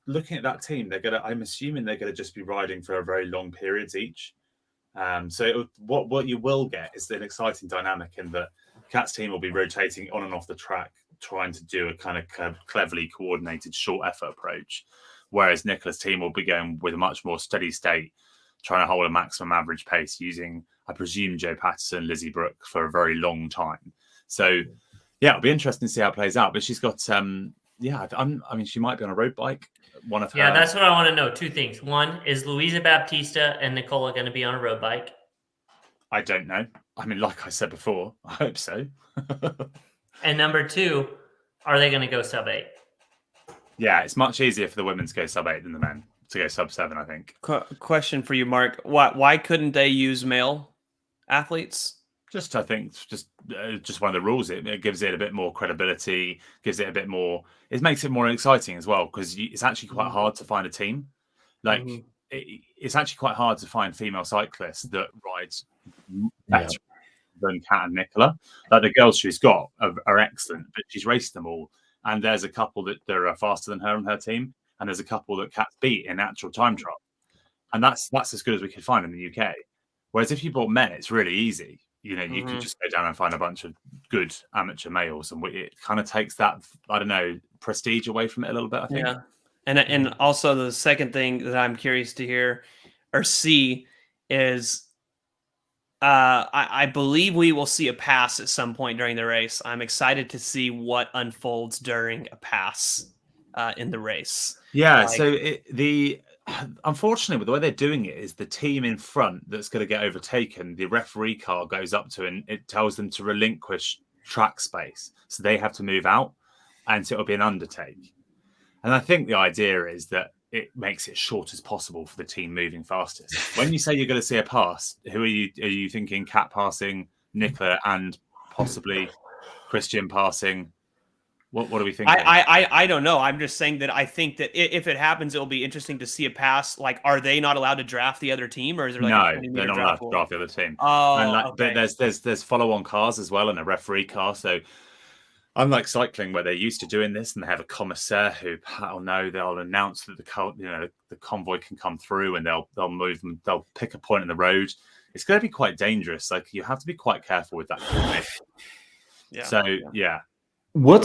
Looking at that team, I'm assuming they're gonna just be riding for a very long periods each. So what you will get is an exciting dynamic in that Kat's team will be rotating on and off the track, trying to do a kind of cleverly coordinated short effort approach, whereas Nicola's team will be going with a much more steady state, trying to hold a maximum average pace using, I presume, Jo Patterson, Lizzie Brooke for a very long time. So yeah, it'll be interesting to see how it plays out. But she's got I mean, she might be on a road bike. Yeah, that's what I want to know. Two things. One, is Luisa Baptista and Nicola going to be on a road bike? I don't know. I mean, like I said before, I hope so. And number two, are they going to go sub 8? Yeah, it's much easier for the women to go sub 8 than the men to go sub 7, I think. Question for you, Mark. Why couldn't they use male athletes? I think just one of the rules. It gives it a bit more credibility, gives it a bit more. It makes it more exciting as well, because it's actually quite hard to find a team. Like it's actually quite hard to find female cyclists that ride better than Kat and Nicola. Like the girls she's got are excellent, but she's raced them all. And there's a couple that are faster than her on her team, and there's a couple that Kat's beat in actual time trial. And that's as good as we could find in the UK. Whereas if you bought men, it's really easy. You know, you can just go down and find a bunch of good amateur males, and it kind of takes that, I don't know, prestige away from it a little bit, I think. Yeah. And also the second thing that I'm curious to hear or see is I believe we will see a pass at some point during the race. I'm excited to see what unfolds during a pass in the race. Yeah, so unfortunately, with the way they're doing it is the team in front that's going to get overtaken, the referee car goes up to and it tells them to relinquish track space. So they have to move out, and so it'll be an undertake. And I think the idea is that it makes it short as possible for the team moving fastest. When you say you're going to see a pass, who are you thinking? Kat passing, Nicola, and possibly Christian passing? What are we thinking? I don't know. I'm just saying that I think that if it happens, it'll be interesting to see a pass. Like, are they not allowed to draft the other team, or is there like no? They're not allowed to draft the other team. Oh, and okay. But there's follow-on cars as well and a referee car. So unlike cycling, where they're used to doing this, and they have a commissaire who, they'll announce that the convoy can come through, and they'll move them. They'll pick a point in the road. It's going to be quite dangerous. Like, you have to be quite careful with that coordination. Yeah. So yeah. I'm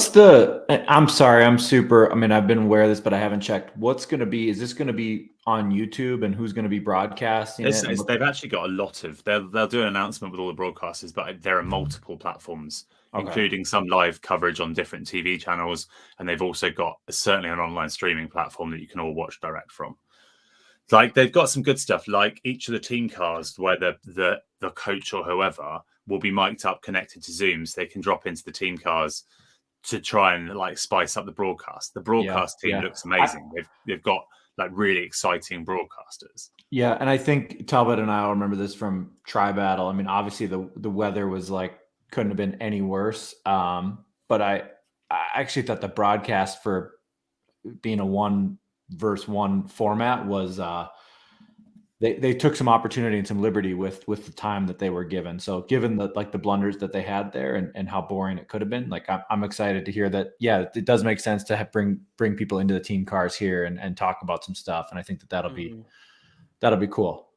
sorry, I've been aware of this, but I haven't checked. Is this going to be on YouTube, and who's going to be broadcasting it? They've actually got a lot of, they'll do an announcement with all the broadcasters, but there are multiple platforms, including some live coverage on different TV channels. And they've also got certainly an online streaming platform that you can all watch direct from. Like, they've got some good stuff, like each of the team cars where the coach or whoever will be mic'd up, connected to Zoom, so they can drop into the team cars to try and like spice up the broadcast. The broadcast team looks amazing. They've got like really exciting broadcasters. Yeah, and I think Talbot and I all remember this from Tri Battle. I mean, obviously the weather was like couldn't have been any worse. But I actually thought the broadcast for being a 1-versus-1 format was they took some opportunity and some liberty with the time that they were given. So given the blunders that they had there and how boring it could have been, like I'm excited to hear that. Yeah, it does make sense to bring people into the team cars here and talk about some stuff. And I think that'll be cool.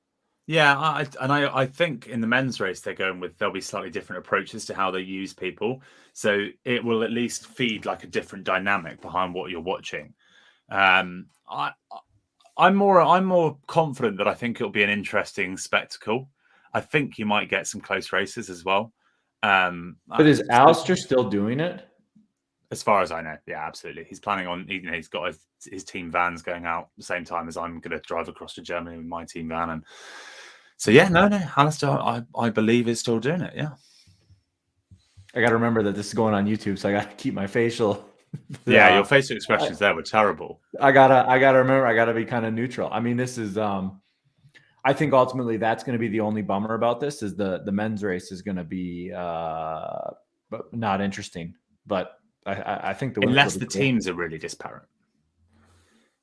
Yeah, I think in the men's race there'll be slightly different approaches to how they use people. So it will at least feed like a different dynamic behind what you're watching. I'm more confident that I think it'll be an interesting spectacle. I think you might get some close races as well. But is Alistair still doing it? As far as I know, yeah, absolutely. He's planning on, he's got his team vans going out the same time as I'm going to drive across to Germany with my team van. And so, yeah, no, Alistair, I believe is still doing it, yeah. I got to remember that this is going on YouTube, so I got to keep my facial... Yeah, your facial expressions there were terrible. I gotta remember. I gotta be kind of neutral. I mean, this is. I think ultimately that's going to be the only bummer about this is the men's race is going to be but not interesting. But I think the unless the cool. teams are really disparate.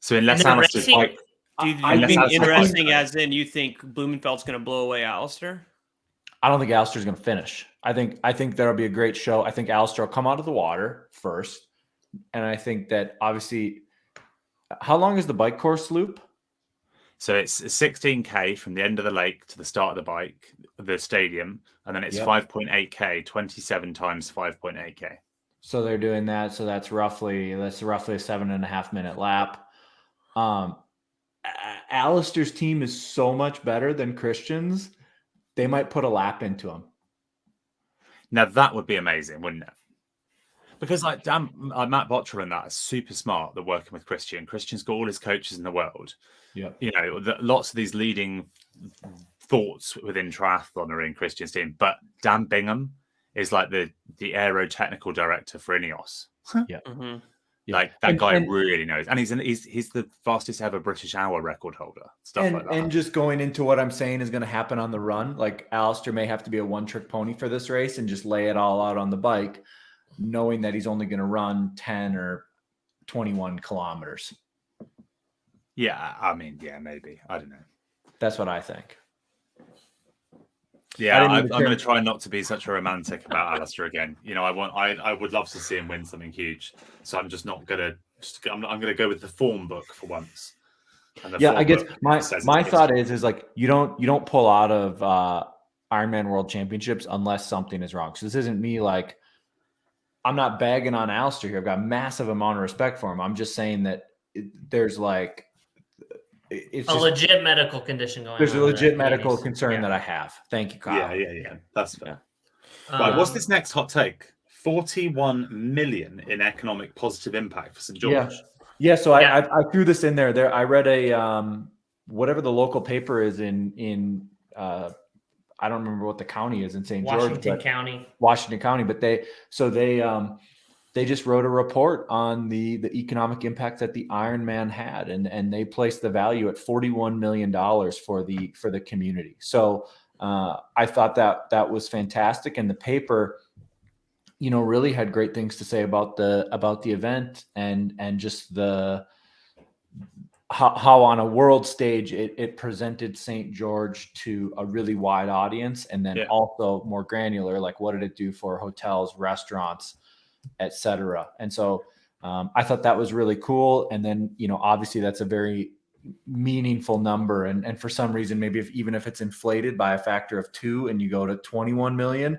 So And unless then Alistair's racing- like, Do you Unless think that's interesting like- as in you think Blumenfeld's going to blow away Alistair? I don't think Alistair's going to finish. I think that'll be a great show. I think Alistair will come out of the water first, and I think that obviously, how long is the bike course loop? so it's 16K from the end of the lake to the start of the stadium, and then it's Yep. 5.8K, 27 times 5.8K. So they're doing that. So that's roughly a 7.5 minute lap. Alistair's team is so much better than Christian's. They might put a lap into him. Now that would be amazing, wouldn't it? Because like Matt Bottrell and that is super smart. They're working with Christian. Christian's got all his coaches in the world. Yep. You know, lots of these leading thoughts within triathlon are in Christian's team. But Dan Bingham is like the aero technical director for Ineos. Mm-hmm. Like that And- guy and- really knows, and he's the fastest ever British hour record holder. Stuff like that. And just going into what I'm saying is going to happen on the run. Like Alistair may have to be a one-trick pony for this race and just lay it all out on the bike, knowing that he's only going to run 10 or 21 kilometers. Yeah, I mean, yeah, maybe. I don't know. That's what I think. Yeah, I I'm didn't going even to try not to be such a romantic about Alistair again. You know, I would love to see him win something huge. So I'm just not going to. I'm going to go with the form book for once. And the Yeah, form I guess book my says my it's thought history. is like you don't pull out of Ironman World Championships unless something is wrong. So this isn't me like I'm not bagging on Alistair here. I've got a massive amount of respect for him. I'm just saying that there's like it's a just, legit medical condition going there's on. a legit that medical needs- concern yeah. that I have. Thank you, Kyle. Yeah. That's fair. Right, what's Um, this next hot take? 41 million in economic positive impact for St. George. Yeah. So Yeah. I threw this in there. I read a whatever the local paper is in I don't remember what the county is in St. George, Washington but County. Washington County, but they just wrote a report on the economic impact that the Ironman had, and they placed the value at $41 million for the community. So I thought that was fantastic, and the paper, you know, really had great things to say about the event and just the how on a world stage it presented St. George to a really wide audience, and then also more granular, like what did it do for hotels, restaurants, etc. And so I thought that was really cool. And then, you know, obviously that's a very meaningful number. And for some reason, maybe even if it's inflated by a factor of 2 and you go to 21 million,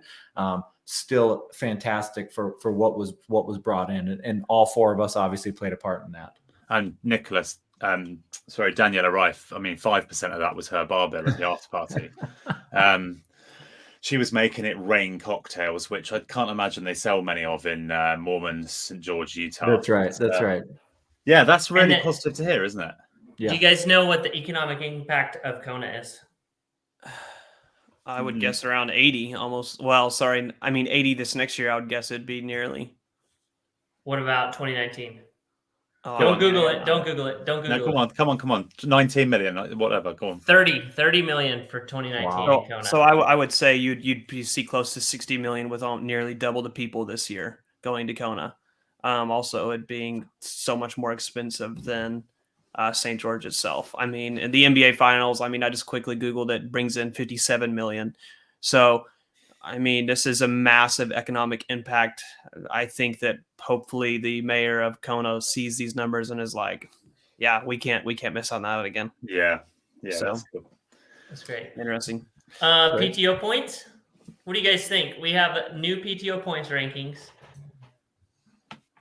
still fantastic for what was brought in. And all 4 of us obviously played a part in that. And Nicholas, Daniela Rife, I mean, 5% of that was her bar bill at the after party. She was making it rain cocktails, which I can't imagine they sell many of in Mormon, St. George, Utah. That's right. That's right. Yeah, that's really And positive to hear, isn't it? Yeah. Do you guys know what the economic impact of Kona is? I would guess around 80 almost. Well, sorry. I mean, 80 this next year, I would guess it'd be nearly. What about 2019? Oh, Don't Google yeah. it. Don't Google it. Don't Google No, it. come on. 19 million, whatever. Go on. 30 million for 2019 Wow. in Kona. So I would say you'd see close to 60 million with nearly double the people this year going to Kona. Also, it being so much more expensive than St. George itself. I mean, in the NBA Finals, I just quickly Googled it, brings in 57 million. So, I mean, this is a massive economic impact. I think that hopefully the mayor of Kona sees these numbers and is like, yeah, we can't miss on that again. Yeah. So- That's cool. That's great. Interesting. PTO points. What do you guys think? We have new PTO points rankings.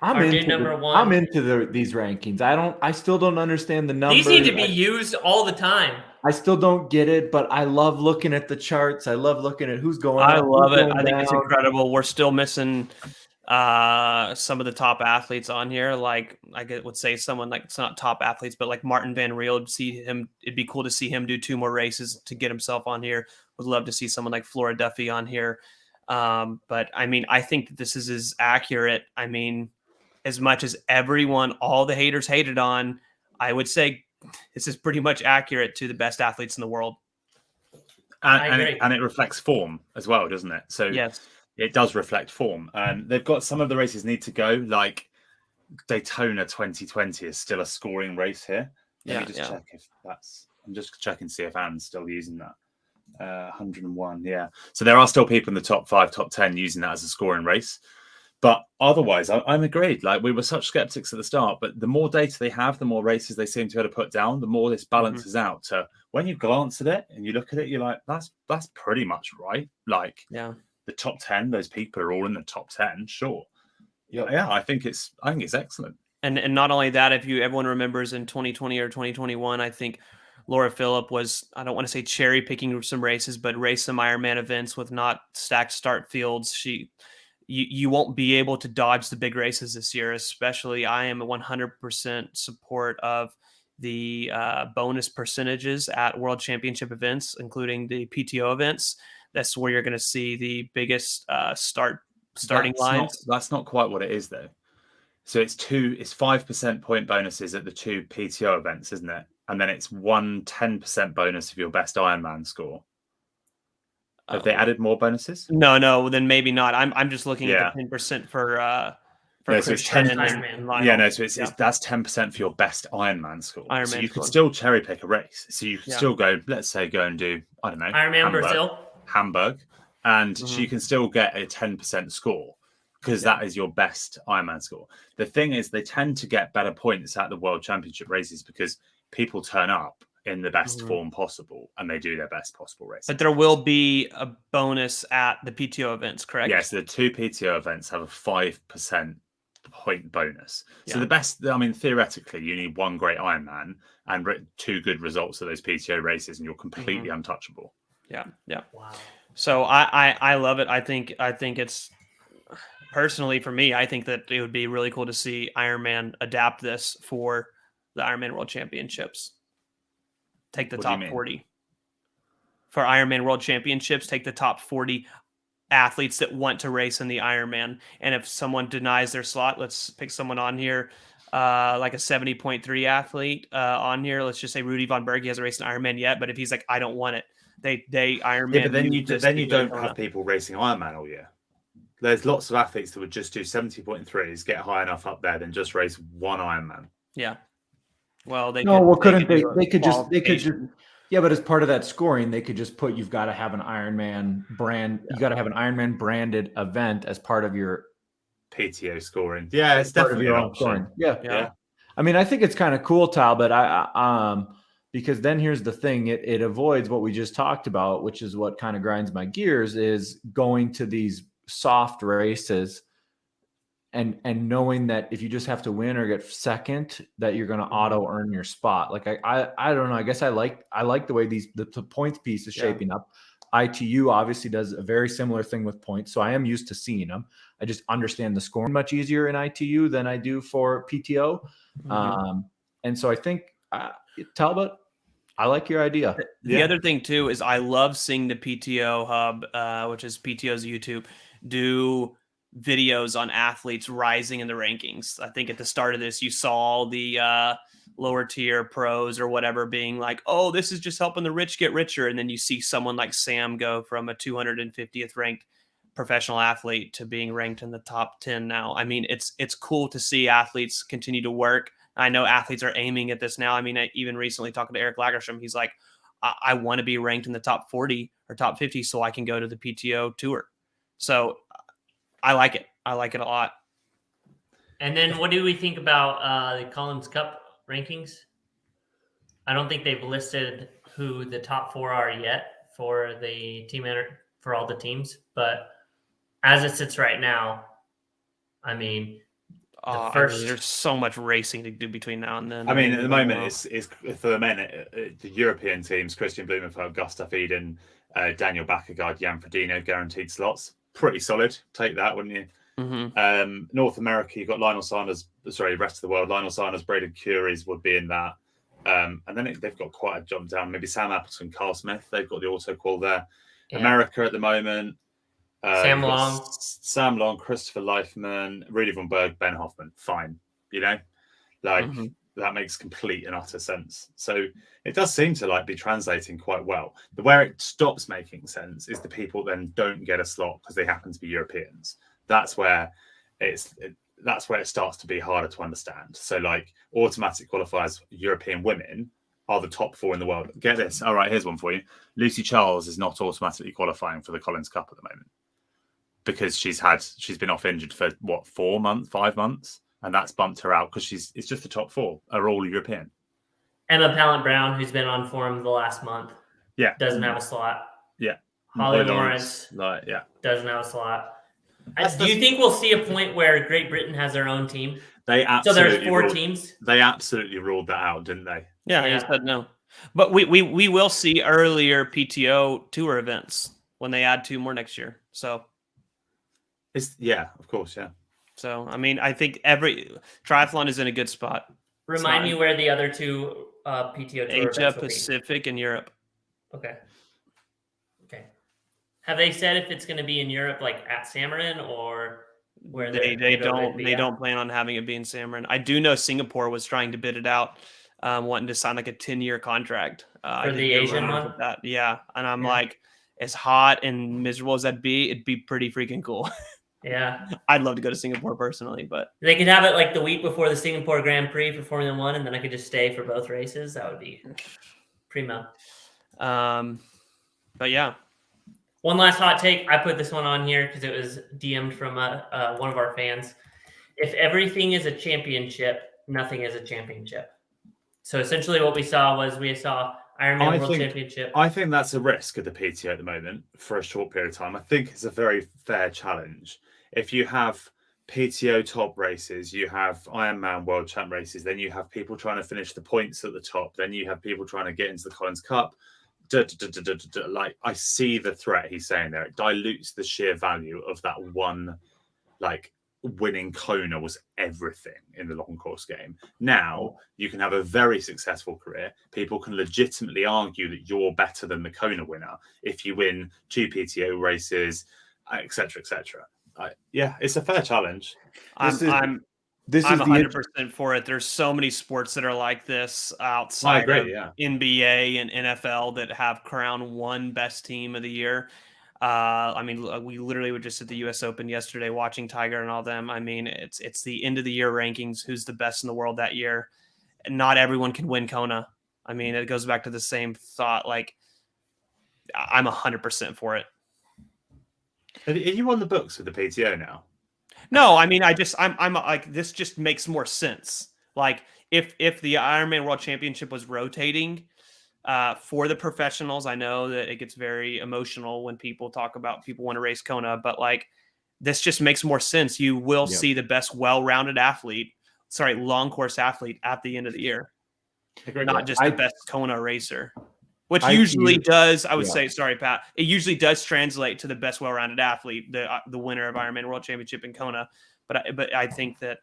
Our new number one. I'm into these rankings. I still don't understand the numbers. These need to be used all the time. I still don't get it, but I love looking at the charts. I love looking at who's going I up, love who's it. going I think it's down. incredible. We're still missing some of the top athletes on here. Like I would say someone like, it's not top athletes, but like Martin Van Riel, it'd be cool to see him do 2 more races to get himself on here. Would love to see someone like Flora Duffy on here. But I mean, I think this is as accurate. I mean, as much as all the haters hated on, I would say this is pretty much accurate to the best athletes in the world and it reflects form as well, doesn't it? So Yes. it does reflect form. And they've got some of the races need to go, like Daytona 2020 is still a scoring race here. Let me just check if that's. I'm just checking to see if Anne's still using that. 101, yeah. So there are still people in the top 5, top 10 using that as a scoring race. But otherwise, I'm agreed. Like, we were such skeptics at the start, but the more data they have, the more races they seem to be able to put down, the more this balances out. So when you glance at it and you look at it, you're like, that's pretty much right. Like, the top 10, those people are all in the top 10, sure. Yeah, I think it's excellent. And not only that, if everyone remembers in 2020 or 2021, I think Laura Phillip was, I don't want to say cherry picking some races, but raced some Ironman events with not stacked start fields. You won't be able to dodge the big races this year, especially. I am 100% support of the bonus percentages at World Championship events, including the PTO events. That's where you're going to see the biggest starting lines. That's not quite what it is, though. So it's 5% point bonuses at the 2 PTO events, isn't it? And then it's 10% bonus of your best Ironman score. Have they added more bonuses? No, then maybe not. I'm just looking at the 10% for Christian and Lionel. Yeah, no, so that's 10% for your best Ironman score. So you could still cherry pick a race. So you could still go, let's say, go and do, I don't know, Ironman Brazil, Hamburg, and so you can still get a 10% score because that is your best Ironman score. The thing is, they tend to get better points at the World Championship races because people turn up in the best form possible and they do their best possible race. But there will be a bonus at the PTO events, correct? Yes, the 2 PTO events have a 5% point bonus. So the best, I mean, theoretically, you need 1 great Ironman and 2 good results at those PTO races and you're completely untouchable. Yeah. Wow. So I love it. I think it's, personally for me, I think that it would be really cool to see Ironman adapt this for the Ironman World Championships. Take the top 40 for Ironman World Championships. Take the top 40 athletes that want to race in the Ironman. And if someone denies their slot, let's pick someone on here, like a 70.3 athlete on here. Let's just say Rudy Von Berg. He hasn't raced an Ironman yet, but if he's like, I don't want it, they Ironman. Yeah, but then you don't have people racing Ironman all year. There's lots of athletes that would just do 70.3s, get high enough up there, then just race 1 Ironman. Yeah. Well, they could just yeah, but as part of that scoring, they could just put, you've got to have an Ironman brand. You got to have an Ironman branded event as part of your PTO scoring. Yeah, it's definitely your own scoring. Yeah. I mean, I think it's kind of cool, Tal, but because then here's the thing, it avoids what we just talked about, which is what kind of grinds my gears, is going to these soft races and knowing that if you just have to win or get second, that you're going to auto earn your spot. Like I don't know. I guess I like the way the points piece is shaping up. ITU obviously does a very similar thing with points, so I am used to seeing them. I just understand the scoring much easier in ITU than I do for PTO. And so I think Talbot, I like your idea. The other thing too is I love seeing the PTO hub, which is PTO's YouTube, do videos on athletes rising in the rankings. I think at the start of this, you saw the lower tier pros or whatever being like, oh, this is just helping the rich get richer. And then you see someone like Sam go from a 250th ranked professional athlete to being ranked in the top 10 now. I mean, it's cool to see athletes continue to work. I know athletes are aiming at this now. I mean, I even recently talking to Eric Lagerstrom, he's like, I want to be ranked in the top 40 or top 50 so I can go to the PTO tour. So I like it. I like it a lot. And then what do we think about the Collins Cup rankings? I don't think they've listed who the top 4 are yet for the team for all the teams, but as it sits right now, I mean, there's so much racing to do between now and then. I mean, at the moment, it's for the men, the European teams: Christian Blumenfeld, Gustav Eden, Daniel Bakkegaard, Jan Frodeno, guaranteed slots. Pretty solid. Take that, wouldn't you? North America, you've got rest of the world. Lionel Sanders, Braden Curies would be in that. And then they've got quite a jump down. Maybe Sam Appleton, Carl Smith. They've got the auto qual there. Yeah. America at the moment. Sam Long, Christopher Leifman, Rudy Von Berg, Ben Hoffman. Fine. You know, like that makes complete and utter sense. So it does seem to like be translating quite well. The where it stops making sense is the people then don't get a slot because they happen to be Europeans. That's where it starts to be harder to understand. So like automatic qualifiers, European women are the top 4 in the world. Get this. All right, here's one for you. Lucy Charles is not automatically qualifying for the Collins Cup at the moment because she's been off injured for 5 months. And that's bumped her out because it's just the top 4 are all European. Emma Pallant-Brown, who's been on form the last month, doesn't have a slot. Yeah. Holly Lawrence doesn't have a slot. Do you think we'll see a point where Great Britain has their own team? So there's 4 teams? They absolutely ruled that out, didn't they? Yeah, he said no. But we will see earlier PTO tour events when they add 2 more next year. So of course, yeah. So, I mean, I think every triathlon is in a good spot. Remind me where the other 2 PTO tour Asia, Pacific, and Europe. Okay. Have they said if it's going to be in Europe, like at Samarin, or where they don't plan on having it be in Samarin? I do know Singapore was trying to bid it out, wanting to sign like a 10-year contract for the Asian one. Yeah, and I'm like, as hot and miserable as that'd be, it'd be pretty freaking cool. Yeah, I'd love to go to Singapore personally, but they could have it like the week before the Singapore Grand Prix for Formula One, and then I could just stay for both races. That would be primo. But yeah. One last hot take. I put this one on here because it was DM'd from one of our fans. If everything is a championship, nothing is a championship. So essentially, what we saw Ironman World Championship. I think that's a risk of the PTO at the moment for a short period of time. I think it's a very fair challenge. If you have PTO top races, you have Ironman World Champ races, then you have people trying to finish the points at the top, then you have people trying to get into the Collins Cup. Like, I see the threat he's saying there. It dilutes the sheer value of that one, like, winning Kona was everything in the long course game. Now you can have a very successful career. People can legitimately argue that you're better than the Kona winner if you win 2 PTO races, etc., etc. It's a fair challenge. I'm 100% for it. There's so many sports that are like this outside of NBA and NFL that have crowned one best team of the year. I mean, we literally were just at the U.S. Open yesterday watching Tiger and all them. I mean, it's the end of the year rankings. Who's the best in the world that year? And not everyone can win Kona. I mean, it goes back to the same thought. Like, I'm 100% for it. Are you on the books with the PTO now? No, I mean, I'm like, this just makes more sense. Like, if the Ironman World Championship was rotating for the professionals, I know that it gets very emotional when people talk about people want to race Kona, but like, this just makes more sense. You will see the best well-rounded long course athlete at the end of the year, not just the best Kona racer. Which usually does, I would say, sorry, Pat, it usually does translate to the best well-rounded athlete, the winner of Ironman World Championship in Kona. But I think that,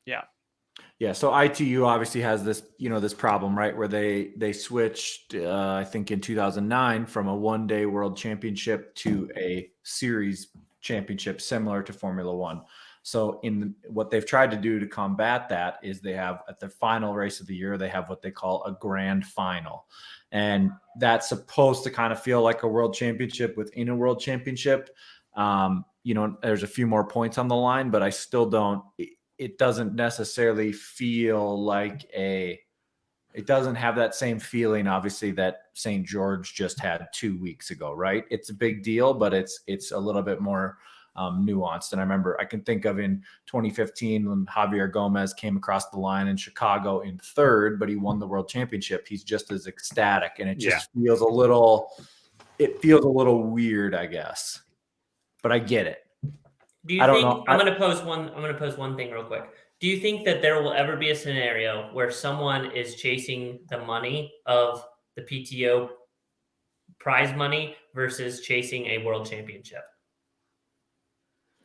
Yeah, so ITU obviously has this, this problem, right, where they switched, I think in 2009, from a one-day World Championship to a series championship similar to Formula One. So what they've tried to do to combat that is they have, at the final race of the year, they have what they call a grand final. And that's supposed to kind of feel like a world championship within a world championship. There's a few more points on the line, but I still don't, it doesn't necessarily feel like it doesn't have that same feeling, obviously, that St. George just had 2 weeks ago, right? It's a big deal, but it's a little bit more nuanced. And I can think of in 2015 when Javier Gomez came across the line in Chicago in third, but he won the world championship. He's just as ecstatic, and it just feels a little weird, I guess. But I get it. I don't know. I'm going to pose one thing real quick. Do you think that there will ever be a scenario where someone is chasing the money of the PTO prize money versus chasing a world championship?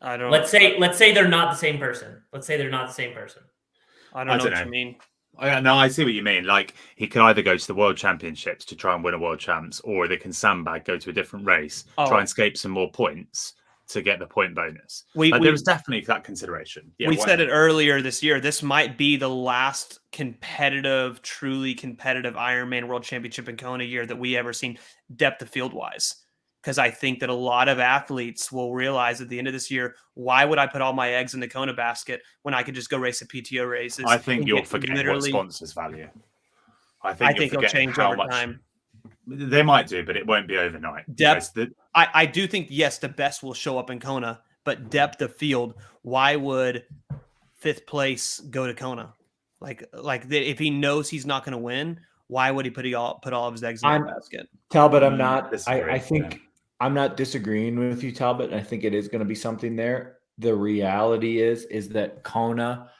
I don't. Let's say they're not the same person. I don't know what you mean. No, I see what you mean. Like, he can either go to the World Championships to try and win a World Champs, or they can sandbag, go to a different race, try and escape some more points, to get the point bonus. We There was definitely that consideration. Yeah, we said it earlier this year. This might be the last truly competitive Ironman World Championship in Kona year that we ever seen depth of field wise. Because I think that a lot of athletes will realize at the end of this year, why would I put all my eggs in the Kona basket when I could just go race the PTO races? I think you're forgetting what sponsors value. I think it'll change over time. They might do, but it won't be overnight. Depth. I do think, yes, the best will show up in Kona, but depth of field, why would 5th place go to Kona? If he knows he's not going to win, why would he put all of his eggs in the basket? Talbot, I'm not. I think I'm not disagreeing with you, Talbot. I think it is going to be something there. The reality is that Kona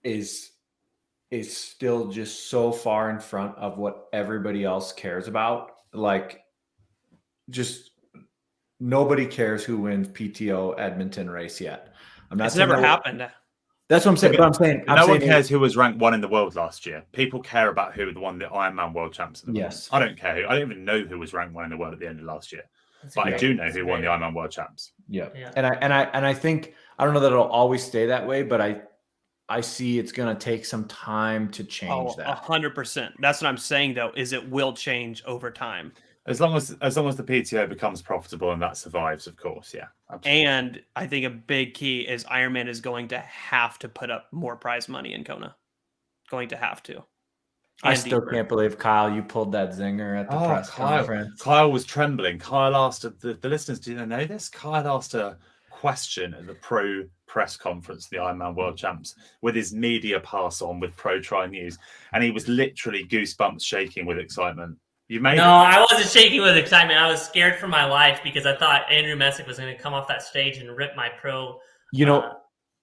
is still just so far in front of what everybody else cares about. Like, just nobody cares who wins PTO Edmonton race yet. It's never happened. That's what I'm saying. But I'm saying no one cares who was ranked 1 in the world last year. People care about who won the Ironman World Champs. Yes, I don't care. I don't even know who was ranked 1 in the world at the end of last year. But I do know who won the Ironman World Champs. Yeah. And I think, I don't know that it'll always stay that way, but I see it's going to take some time to change that. 100%. That's what I'm saying, though, is it will change over time. As long as the PTO becomes profitable and that survives, of course, yeah. Absolutely. And I think a big key is Ironman is going to have to put up more prize money in Kona. Going to have to. I still can't believe, Kyle, you pulled that zinger at the press conference. Kyle was trembling. Kyle asked, the listeners, do you know this? Kyle asked a question at the pro press conference, the Ironman World Champs, with his media pass on with Pro Tri News. And he was literally goosebumps shaking with excitement. I wasn't shaking with excitement. I was scared for my life because I thought Andrew Messick was going to come off that stage and rip my pro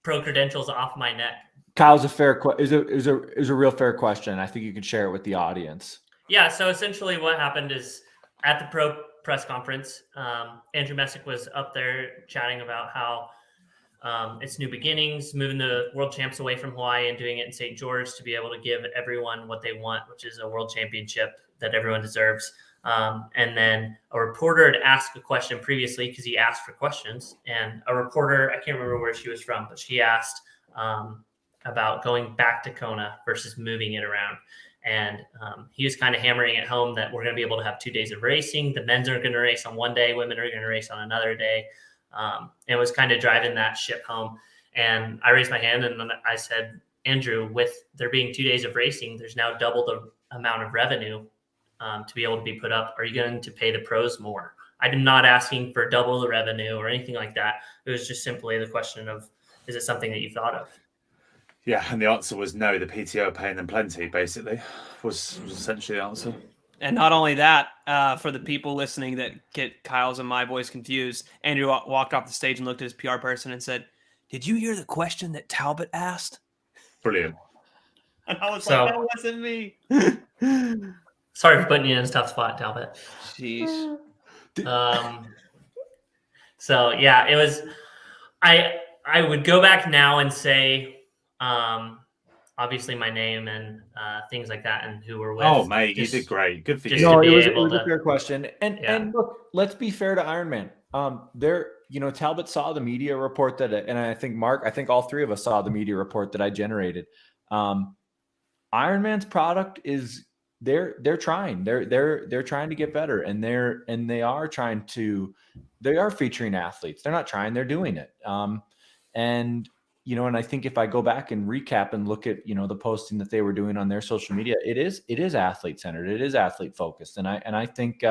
credentials off my neck. Kyle's a fair is a real fair question. I think you could share it with the audience. Yeah. So essentially, what happened is at the pro press conference, Andrew Messick was up there chatting about how it's new beginnings, moving the world champs away from Hawaii and doing it in St. George to be able to give everyone what they want, which is a world championship that everyone deserves. And then a reporter had asked a question previously because he asked for questions. And a reporter, I can't remember where she was from, but she asked about going back to Kona versus moving it around. And he was kind of hammering it home that we're going to be able to have 2 days of racing. The men's are going to race on one day, women are going to race on another day. And was kind of driving that ship home. And I raised my hand and I said, Andrew, with there being 2 days of racing, there's now double the amount of revenue to be able to be put up. Are you going to pay the pros more? I'm not asking for double the revenue or anything like that. It was just simply the question of, is it something that you thought of? Yeah, and the answer was no. The PTO are paying them plenty, basically, was essentially the answer. And not only that, for the people listening that get Kyle's and my voice confused, Andrew walked off the stage and looked at his PR person and said, "Did you hear the question that Talbot asked?" Brilliant. And I was like, that wasn't me. Sorry for putting you in a tough spot, Talbot. Jeez. So yeah, it was. I would go back now and say, obviously my name and things like that, and who we're with. Oh, mate, you did great. Good for you. No, it was a fair question. And look, let's be fair to Ironman. Talbot saw the media report and I think Mark, all three of us saw the media report that I generated. Ironman's product is they're trying. They're trying to get better, and they are featuring athletes. They're not trying, they're doing it. And I think if I go back and recap and look at, the posting that they were doing on their social media, it is athlete centered. It is athlete focused. And I think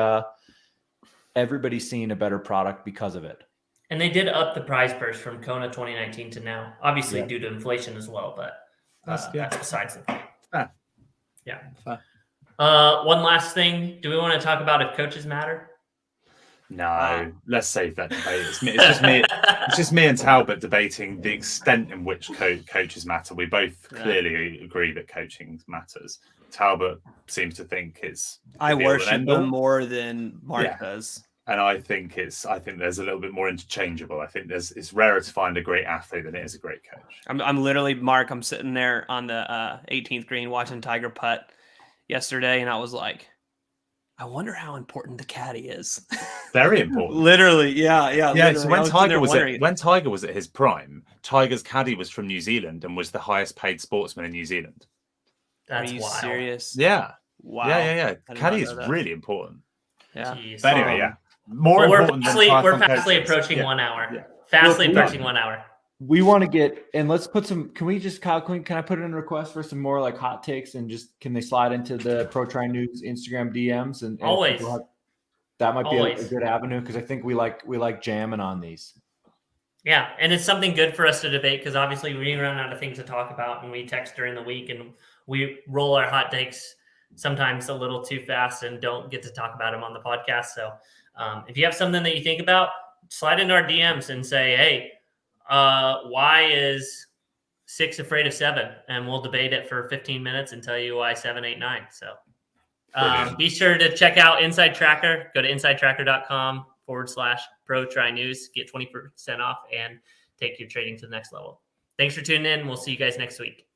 everybody's seeing a better product because of it. And they did up the prize purse from Kona 2019 to now, obviously due to inflation as well, but that's besides the point. Yeah. One last thing. Do we want to talk about if coaches matter? No, let's save that debate. It's just me and Talbot debating the extent in which coaches matter. We both clearly agree that coaching matters. Talbot seems to think it's. I worship them more than Mark does, and I think there's a little bit more interchangeable. I think it's rarer to find a great athlete than it is a great coach. I'm literally Mark. I'm sitting there on the 18th green watching Tiger putt yesterday, and I was like, I wonder how important the caddy is. Very important. Literally, yeah. Yeah, so Literally. when Tiger was at his prime, Tiger's caddy was from New Zealand and was the highest paid sportsman in New Zealand. That's Are you wild. serious? Yeah. Wow. Yeah. I did Caddy not is know that. really important. Yeah. Jeez. But anyway, yeah. More Well, we're important than fastly triathlon approaching coaches. 1 hour. Yeah. Fastly Look, approaching 1 hour. We want to get, and let's put some, can we just, Kyle, can I put in a request for some more like hot takes and just, can they slide into the Pro Tri News Instagram DMs? And Always. That might be a Always. good avenue because I think we like jamming on these. Yeah, and it's something good for us to debate because obviously we run out of things to talk about and we text during the week and we roll our hot takes sometimes a little too fast and don't get to talk about them on the podcast. So if you have something that you think about, slide into our DMs and say, hey, why is 6 afraid of 7? And we'll debate it for 15 minutes and tell you why 7, 8, 9. So be sure to check out Inside Tracker. Go to insidetracker.com/Pro Tri News. Get 20% off and take your trading to the next level. Thanks for tuning in. We'll see you guys next week.